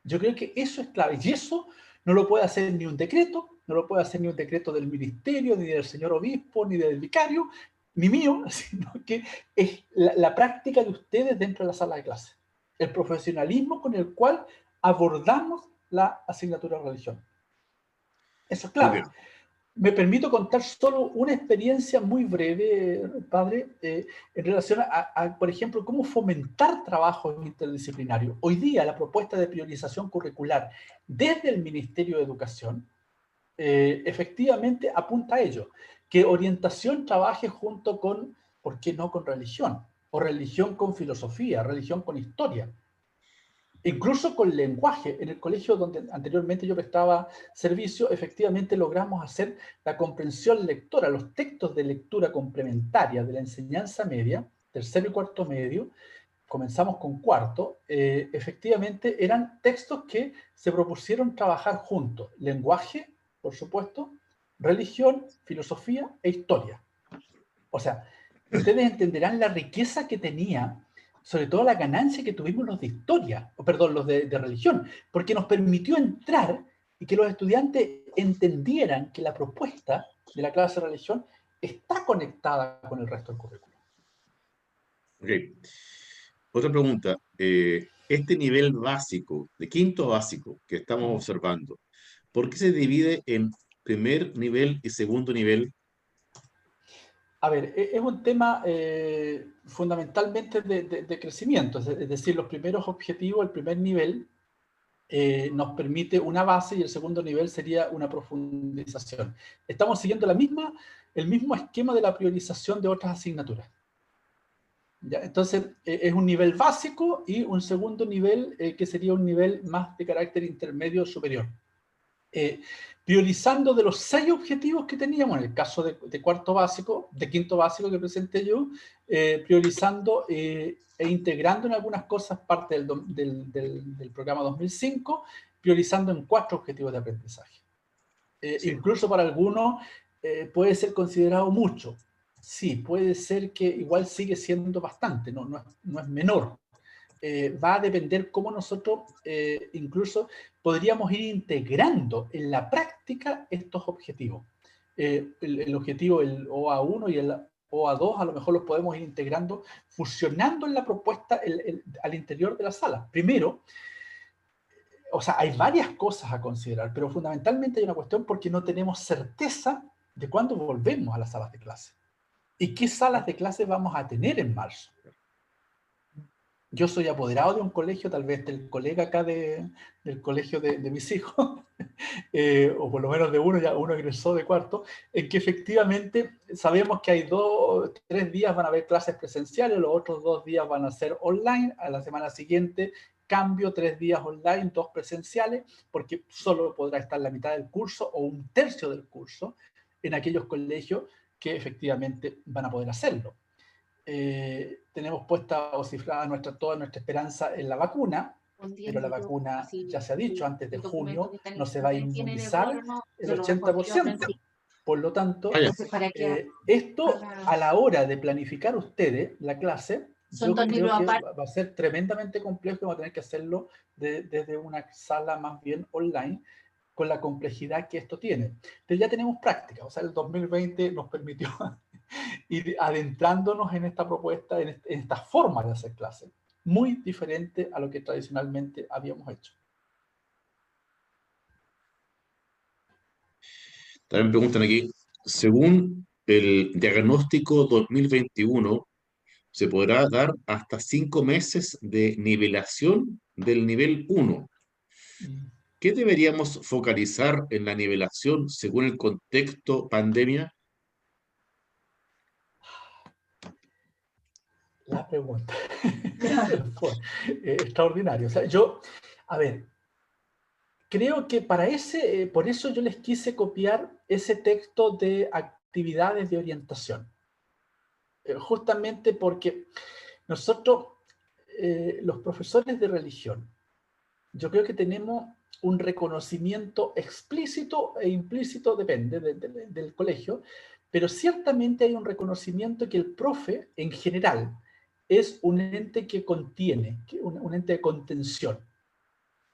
Yo creo que eso es clave y eso no lo puede hacer ni un decreto, no lo puede hacer ni un decreto del ministerio, ni del señor obispo, ni del vicario, ni mío, sino que es la práctica de ustedes dentro de la sala de clase. El profesionalismo con el cual abordamos la asignatura de religión. Eso es clave. Me permito contar solo una experiencia muy breve, padre, en relación por ejemplo, cómo fomentar trabajos interdisciplinarios. Hoy día la propuesta de priorización curricular desde el Ministerio de Educación efectivamente apunta a ello, que orientación trabaje junto con, ¿por qué no con religión? O religión con filosofía, religión con historia. Incluso con lenguaje. En el colegio donde anteriormente yo prestaba servicio, efectivamente logramos hacer la comprensión lectora, los textos de lectura complementaria de la enseñanza media, tercero y cuarto medio, comenzamos con cuarto, efectivamente eran textos que se propusieron trabajar juntos. Lenguaje, por supuesto, religión, filosofía e historia. O sea, ustedes entenderán la riqueza que tenía, sobre todo la ganancia que tuvimos los de historia, o perdón, los de religión, porque nos permitió entrar y que los estudiantes entendieran que la propuesta de la clase de religión está conectada con el resto del currículo. Ok. Otra pregunta. Este nivel básico, de quinto básico que estamos observando, ¿por qué se divide en primer nivel y segundo nivel? A ver, es un tema fundamentalmente de crecimiento, es decir, los primeros objetivos, el primer nivel nos permite una base y el segundo nivel sería una profundización. Estamos siguiendo el mismo esquema de la priorización de otras asignaturas. ¿Ya? Entonces, es un nivel básico y un segundo nivel que sería un nivel más de carácter intermedio superior. Priorizando de los 6 objetivos que teníamos, en el caso de cuarto básico, de quinto básico que presenté yo, priorizando e integrando en algunas cosas parte del programa 2005, priorizando en 4 objetivos de aprendizaje. Sí. Incluso para algunos puede ser considerado mucho. Sí, puede ser que igual sigue siendo bastante, no es menor. Va a depender cómo nosotros incluso podríamos ir integrando en la práctica estos objetivos. El objetivo, el OA1 y el OA2, a lo mejor los podemos ir integrando, fusionando en la propuesta al interior de la sala. Primero, o sea, hay varias cosas a considerar, pero fundamentalmente hay una cuestión porque no tenemos certeza de cuándo volvemos a las salas de clase. ¿Y qué salas de clase vamos a tener en marzo? Yo soy apoderado de un colegio, tal vez del colega acá del colegio de mis hijos, o por lo menos de uno, ya uno egresó de cuarto, en que efectivamente sabemos que hay 2, 3 días van a haber clases presenciales, los otros 2 días van a ser online, a la semana siguiente cambio, 3 días online, 2 presenciales, porque solo podrá estar la mitad del curso o un tercio del curso en aquellos colegios que efectivamente van a poder hacerlo. Tenemos puesta o cifrada toda nuestra esperanza en la vacuna, pero la vacuna, ya se ha dicho, antes de junio no se va a inmunizar el 80%. Por lo tanto, esto a la hora de planificar ustedes la clase, yo creo que va a ser tremendamente complejo y vamos a tener que hacerlo desde una sala más bien online, con la complejidad que esto tiene. Pero ya tenemos práctica, o sea, el 2020 nos permitió ir adentrándonos en esta propuesta, en esta forma de hacer clases, muy diferente a lo que tradicionalmente habíamos hecho. También preguntan aquí, según el diagnóstico 2021, se podrá dar hasta 5 meses de nivelación del nivel 1. ¿Qué deberíamos focalizar en la nivelación según el contexto pandemia? La pregunta fue extraordinario. O sea, a ver, creo que por eso yo les quise copiar ese texto de actividades de orientación. Justamente porque nosotros, los profesores de religión, yo creo que tenemos un reconocimiento explícito e implícito, depende del colegio, pero ciertamente hay un reconocimiento que el profe, en general, es un ente que contiene, un ente de contención.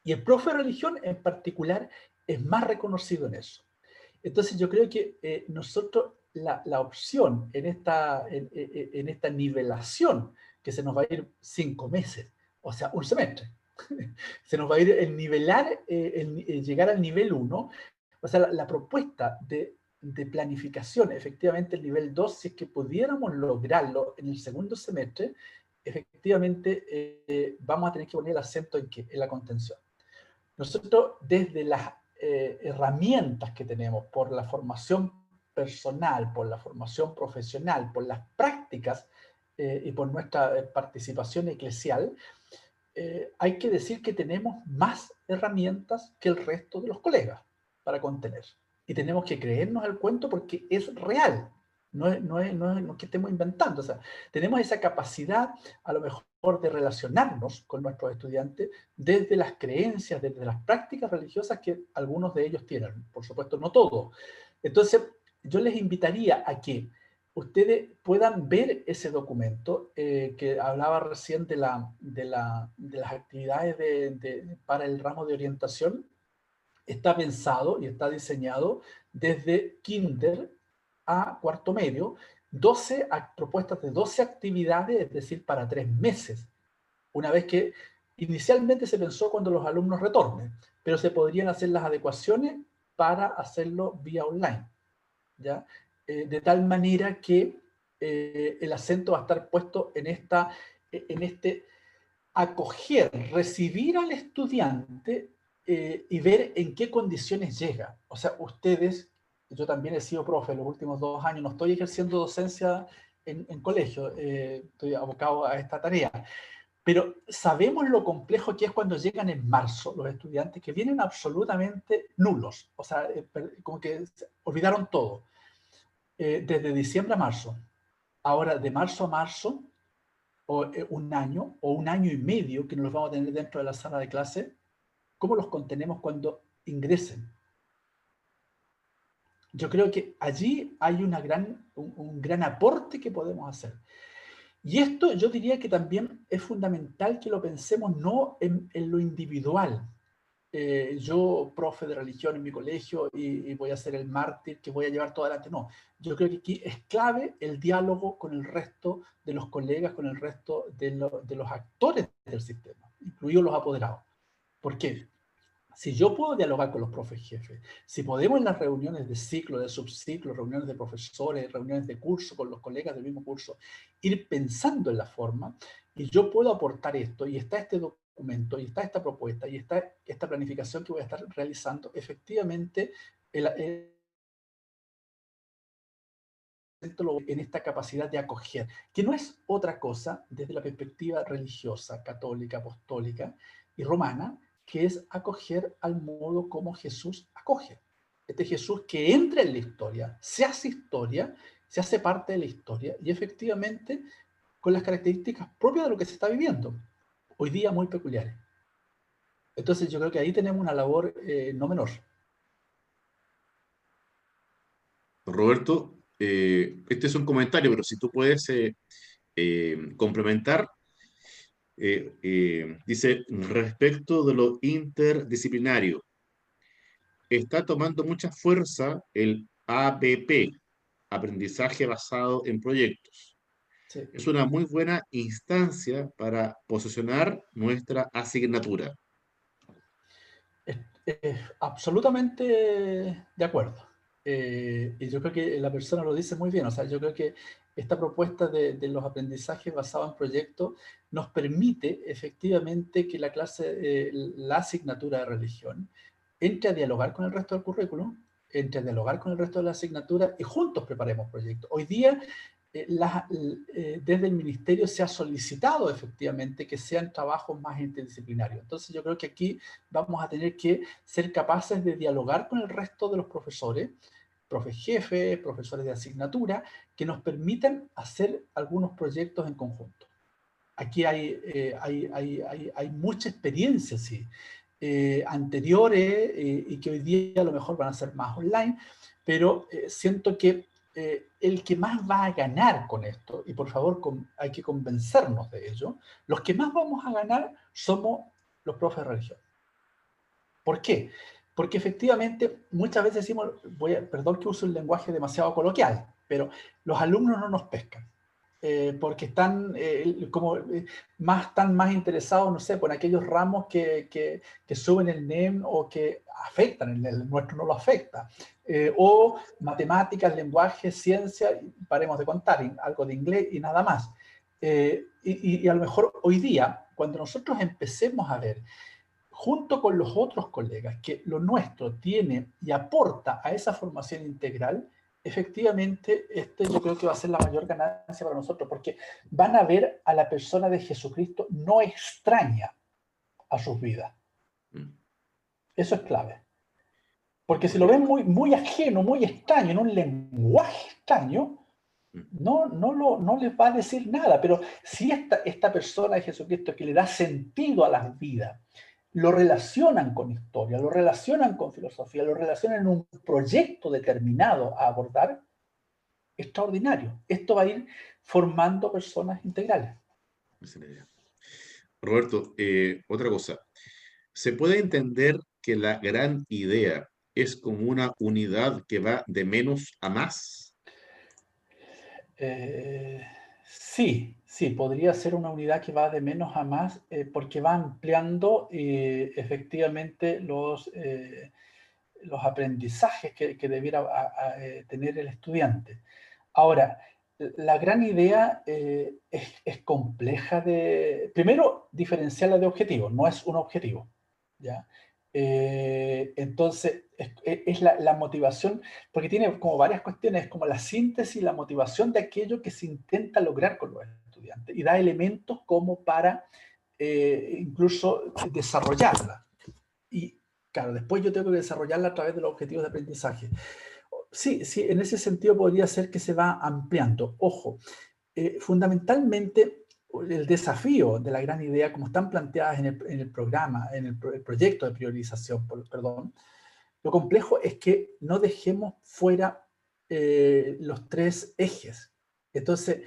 Y el profe de religión, en particular, es más reconocido en eso. Entonces, yo creo que nosotros, la opción en esta nivelación, que se nos va a ir 5 meses, o sea, un semestre, se nos va a ir el nivelar, llegar al nivel 1, o sea, la propuesta de planificación, efectivamente el nivel 2, si es que pudiéramos lograrlo en el segundo semestre, efectivamente vamos a tener que poner el acento en la contención. Nosotros, desde las herramientas que tenemos, por la formación personal, por la formación profesional, por las prácticas y por nuestra participación eclesial, hay que decir que tenemos más herramientas que el resto de los colegas para contener. Y tenemos que creernos el cuento porque es real. No es que estemos inventando. O sea, tenemos esa capacidad, a lo mejor, de relacionarnos con nuestros estudiantes desde las creencias, desde las prácticas religiosas que algunos de ellos tienen. Por supuesto, no todos. Entonces, yo les invitaría a que ustedes puedan ver ese documento que hablaba recién de las actividades para el ramo de orientación. Está pensado y está diseñado desde kinder a cuarto medio, propuestas de 12 actividades, es decir, para 3 meses. Una vez que inicialmente se pensó cuando los alumnos retornen, pero se podrían hacer las adecuaciones para hacerlo vía online, ¿ya? De tal manera que el acento va a estar puesto en este acoger, recibir al estudiante y ver en qué condiciones llega. O sea, ustedes, yo también he sido profe los últimos 2 años, no estoy ejerciendo docencia en colegio, estoy abocado a esta tarea, pero sabemos lo complejo que es cuando llegan en marzo los estudiantes que vienen absolutamente nulos, o sea, como que olvidaron todo, desde diciembre a marzo. Ahora, de marzo a marzo, o un año y medio que nos los vamos a tener dentro de la sala de clase, ¿cómo los contenemos cuando ingresen? Yo creo que allí hay un gran aporte que podemos hacer. Y esto yo diría que también es fundamental que lo pensemos no en lo individual. Yo, profe de religión en mi colegio, y voy a ser el mártir que voy a llevar todo adelante. No, yo creo que aquí es clave el diálogo con el resto de los colegas, con el resto de los actores del sistema, incluidos los apoderados. ¿Por qué? Si yo puedo dialogar con los profes jefes, si podemos en las reuniones de ciclo, de subciclo, reuniones de profesores, reuniones de curso con los colegas del mismo curso, ir pensando en la forma, y yo puedo aportar esto, y está este documento, y está esta propuesta, y está esta planificación que voy a estar realizando, efectivamente, en esta capacidad de acoger, que no es otra cosa desde la perspectiva religiosa, católica, apostólica y romana, que es acoger al modo como Jesús acoge. Este Jesús que entra en la historia, se hace parte de la historia y efectivamente con las características propias de lo que se está viviendo, hoy día muy peculiares. Entonces yo creo que ahí tenemos una labor no menor. Roberto, este es un comentario, pero si tú puedes complementar, dice, respecto de lo interdisciplinario, está tomando mucha fuerza el ABP, aprendizaje basado en proyectos. Sí. Es una muy buena instancia para posicionar nuestra asignatura. Absolutamente de acuerdo. Y yo creo que la persona lo dice muy bien. O sea, yo creo que esta propuesta de los aprendizajes basados en proyectos nos permite efectivamente que la clase, la asignatura de religión, entre a dialogar con el resto del currículum, entre a dialogar con el resto de la asignatura y juntos preparemos proyectos. Hoy día desde el ministerio se ha solicitado efectivamente que sean trabajos más interdisciplinarios. Entonces yo creo que aquí vamos a tener que ser capaces de dialogar con el resto de los profesores, profes jefes, profesores de asignatura, que nos permitan hacer algunos proyectos en conjunto. Aquí hay mucha experiencia, sí, anteriores y que hoy día a lo mejor van a ser más online, pero siento que el que más va a ganar con esto, y por favor hay que convencernos de ello, los que más vamos a ganar somos los profes de religión. ¿Por qué? Porque efectivamente muchas veces decimos, perdón que use un lenguaje demasiado coloquial, pero los alumnos no nos pescan. Porque están están más interesados, no sé, por aquellos ramos que suben el NEM o que afectan, el nuestro no lo afecta. O matemáticas, lenguaje, ciencia, paremos de contar, algo de inglés y nada más. Y a lo mejor hoy día, cuando nosotros empecemos a ver junto con los otros colegas, que lo nuestro tiene y aporta a esa formación integral, efectivamente, yo creo que va a ser la mayor ganancia para nosotros, porque van a ver a la persona de Jesucristo no extraña a sus vidas. Eso es clave. Porque si lo ven muy, muy ajeno, muy extraño, en un lenguaje extraño, no les va a decir nada. Pero si esta persona de Jesucristo que le da sentido a las vidas, lo relacionan con historia, lo relacionan con filosofía, lo relacionan en un proyecto determinado a abordar, extraordinario. Esto va a ir formando personas integrales. Roberto, otra cosa. ¿Se puede entender que la gran idea es como una unidad que va de menos a más? Sí, podría ser una unidad que va de menos a más porque va ampliando efectivamente los aprendizajes que debiera tener el estudiante. Ahora, la gran idea es compleja de... Primero, diferenciarla de objetivo, no es un objetivo, ¿ya? Entonces, es la motivación, porque tiene como varias cuestiones, como la síntesis y la motivación de aquello que se intenta lograr con los estudiantes, y da elementos como para incluso desarrollarla. Y claro, después yo tengo que desarrollarla a través de los objetivos de aprendizaje. Sí, sí, en ese sentido podría ser que se va ampliando. Ojo, fundamentalmente el desafío de la gran idea, como están planteadas en el programa, en el proyecto de priorización, perdón, lo complejo es que no dejemos fuera los tres ejes. Entonces,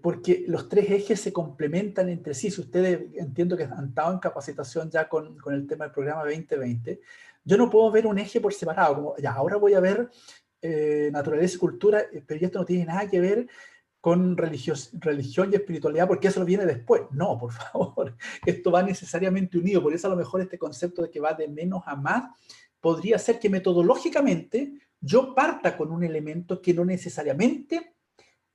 porque los tres ejes se complementan entre sí. Si ustedes entiendo que han estado en capacitación ya con el tema del programa 2020, yo no puedo ver un eje por separado, como ya, ahora voy a ver naturaleza y cultura, pero esto no tiene nada que ver con religión y espiritualidad, porque eso viene después. No, por favor, esto va necesariamente unido. Por eso a lo mejor este concepto de que va de menos a más podría ser que metodológicamente yo parta con un elemento que no necesariamente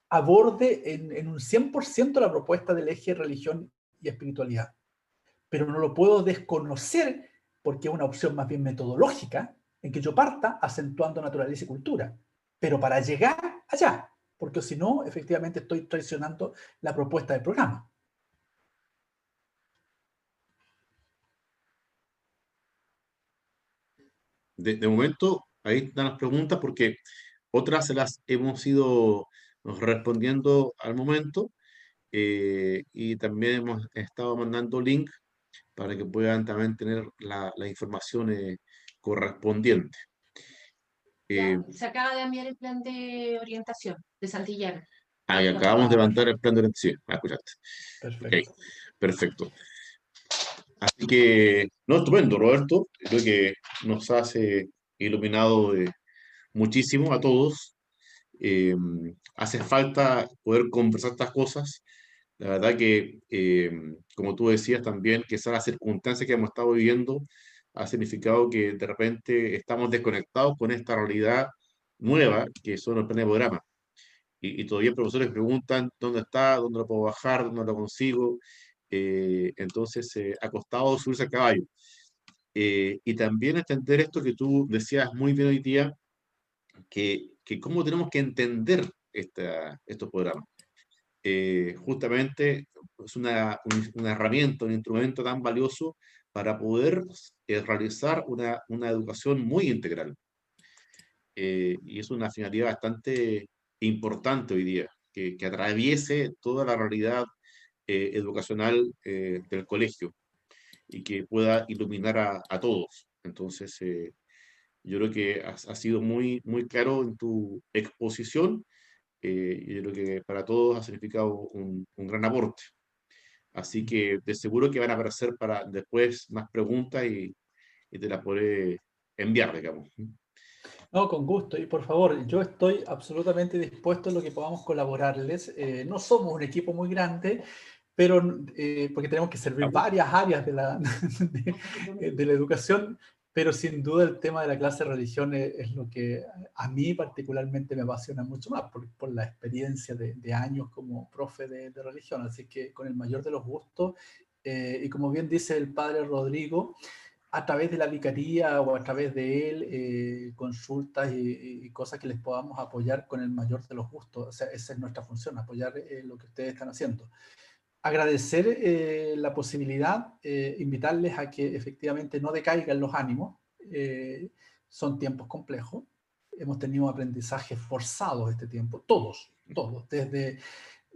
aborde en un 100% la propuesta del eje religión y espiritualidad. Pero no lo puedo desconocer porque es una opción más bien metodológica en que yo parta acentuando naturaleza y cultura. Pero para llegar allá, porque si no, efectivamente estoy traicionando la propuesta del programa. De momento, ahí están las preguntas porque otras se las hemos ido respondiendo al momento, y también hemos estado mandando link para que puedan también tener la información correspondiente. Eh, Se acaba de enviar el plan de orientación de Santillana. Ahí acabamos de mandar el plan de orientación. Escuchaste. Ok, Perfecto. perfecto. Así que, no, estupendo, Roberto. Creo que nos hace iluminado muchísimo a todos. Hace falta poder conversar estas cosas. La verdad que, como tú decías también, que esas las circunstancias que hemos estado viviendo ha significado que de repente estamos desconectados con esta realidad nueva que son los planes de programa. Y todavía profesores preguntan dónde está, dónde lo puedo bajar, dónde lo consigo. Entonces, ha costado subirse al caballo. Y también entender esto que tú decías muy bien hoy día, que cómo tenemos que entender estos programas. Justamente es una herramienta, un instrumento tan valioso para poder realizar una educación muy integral. Y es una finalidad bastante importante hoy día, que atraviese toda la realidad educacional del colegio y que pueda iluminar a todos. Entonces, yo creo que has sido muy, muy claro en tu exposición, y yo creo que para todos ha significado un gran aporte. Así que de seguro que van a aparecer para después más preguntas y te las podré enviar, digamos. No, con gusto. Y por favor, yo estoy absolutamente dispuesto en lo que podamos colaborarles. No somos un equipo muy grande, pero porque tenemos que servir varias áreas de la educación, pero sin duda el tema de la clase de religión es lo que a mí particularmente me apasiona mucho más, por la experiencia de años como profe de religión. Así que con el mayor de los gustos, y como bien dice el padre Rodrigo, a través de la vicaría o a través de él, consultas y cosas que les podamos apoyar con el mayor de los gustos. O sea, esa es nuestra función, apoyar lo que ustedes están haciendo. Agradecer la posibilidad, invitarles a que efectivamente no decaigan los ánimos. Son tiempos complejos. Hemos tenido aprendizajes forzados este tiempo, todos,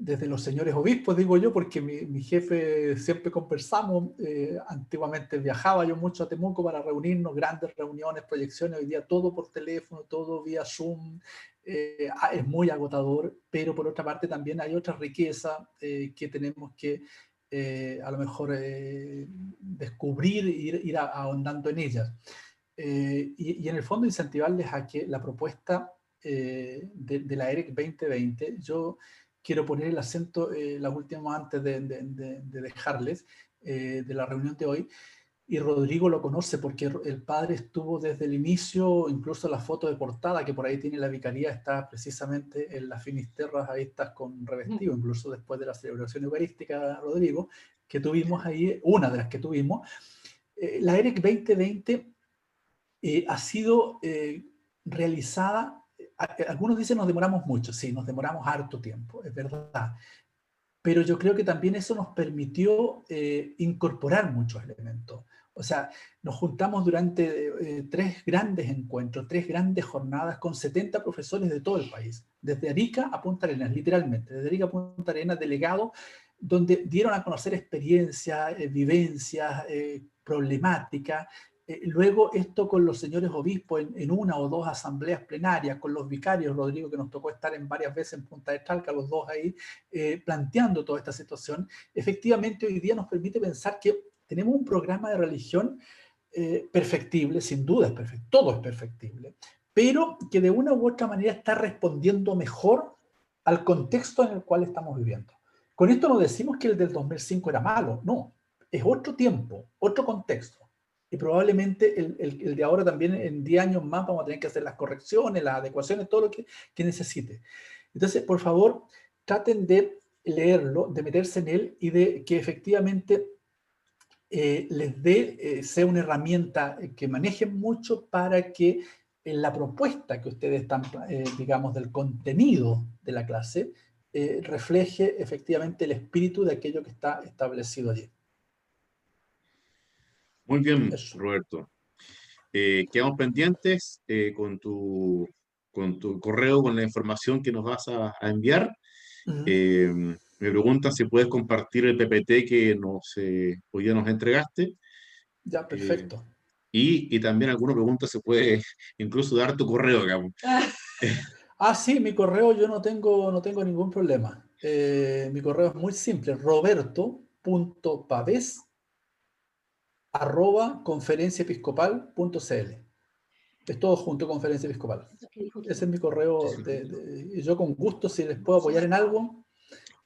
desde los señores obispos, digo yo, porque mi jefe siempre conversamos, antiguamente viajaba yo mucho a Temuco para reunirnos, grandes reuniones, proyecciones, hoy día todo por teléfono, todo vía Zoom, es muy agotador, pero por otra parte también hay otra riqueza que tenemos que a lo mejor descubrir e ir ahondando en ellas. Y en el fondo incentivarles a que la propuesta de la ERIC 2020, yo quiero poner el acento, las últimas antes de dejarles, de la reunión de hoy, y Rodrigo lo conoce porque el padre estuvo desde el inicio, incluso la foto de portada que por ahí tiene la vicaría está precisamente en las Finisterras, ahí estás con revestido, incluso después de la celebración eucarística, Rodrigo, que tuvimos ahí, una de las que tuvimos. La EREC 2020 ha sido realizada, algunos dicen nos demoramos mucho, sí, nos demoramos harto tiempo, es verdad, pero yo creo que también eso nos permitió incorporar muchos elementos. O sea, nos juntamos durante 3 grandes encuentros, 3 grandes jornadas con 70 profesores de todo el país, desde Arica a Punta Arenas, literalmente, desde Arica a Punta Arenas, delegados, donde dieron a conocer experiencias, vivencias, problemáticas. Luego esto con los señores obispos en 1 o 2 asambleas plenarias, con los vicarios, Rodrigo, que nos tocó estar en varias veces en Punta de Talca, los 2 ahí, planteando toda esta situación, efectivamente hoy día nos permite pensar que tenemos un programa de religión perfectible, sin duda es perfecto, todo es perfectible, pero que de una u otra manera está respondiendo mejor al contexto en el cual estamos viviendo. Con esto no decimos que el del 2005 era malo, no, es otro tiempo, otro contexto. Y probablemente el de ahora también en 10 años más vamos a tener que hacer las correcciones, las adecuaciones, todo lo que necesite. Entonces, por favor, traten de leerlo, de meterse en él y de que efectivamente les dé, sea una herramienta que manejen mucho para que en la propuesta que ustedes están, digamos, del contenido de la clase, refleje efectivamente el espíritu de aquello que está establecido allí. Muy bien, Eso. Roberto. Quedamos pendientes con tu correo, con la información que nos vas a enviar. Me preguntan si puedes compartir el PPT que hoy día nos entregaste. Ya, perfecto. Y también alguna pregunta se puede incluso dar tu correo, digamos. Sí, mi correo yo no tengo ningún problema. Mi correo es muy simple, roberto.paves@conferenciaepiscopal.cl. Es todo junto, Conferencia Episcopal. Ese es mi correo. Y yo con gusto, si les puedo apoyar en algo,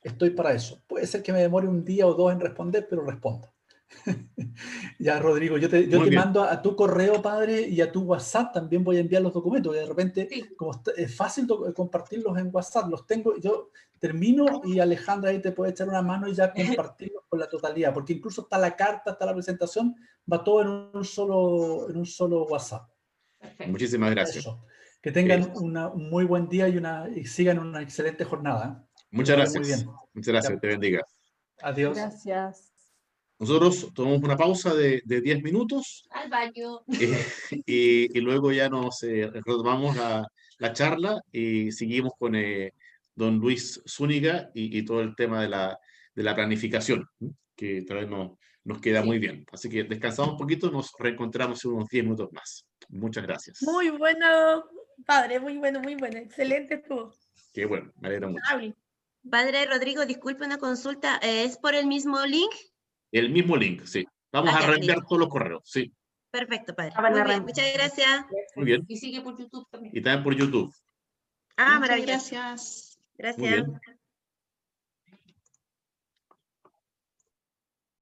estoy para eso. Puede ser que me demore un día o 2 en responder, pero respondo. Ya, Rodrigo, yo te mando a tu correo, padre, y a tu WhatsApp también voy a enviar los documentos. De repente, como es fácil compartirlos en WhatsApp, los tengo, yo termino y Alejandra ahí te puede echar una mano y ya compartirlos con la totalidad, porque incluso está la carta, está la presentación, va todo en un solo WhatsApp. Perfecto. Muchísimas gracias. Eso. Que tengan un muy buen día y sigan una excelente jornada. Muchas gracias. Muy bien. Muchas gracias. Ya. Te bendiga. Adiós. Gracias. Nosotros tomamos una pausa de 10 minutos Al baño. y luego ya nos retomamos la charla y seguimos con don Luis Zúñiga y todo el tema de la planificación, que tal vez nos queda muy bien. Así que descansamos un poquito, nos reencontramos en unos 10 minutos más. Muchas gracias. Muy bueno, padre, muy bueno, excelente estuvo. Qué bueno, me alegra mucho. Padre Rodrigo, disculpe una consulta, ¿es por el mismo link? El mismo link, sí. Vamos a reenviar todos los correos, sí. Perfecto, padre. Muy bien, muchas gracias. Muy bien. Y sigue por YouTube también. Y también por YouTube. Maravilloso. Gracias. Gracias. Muy bien.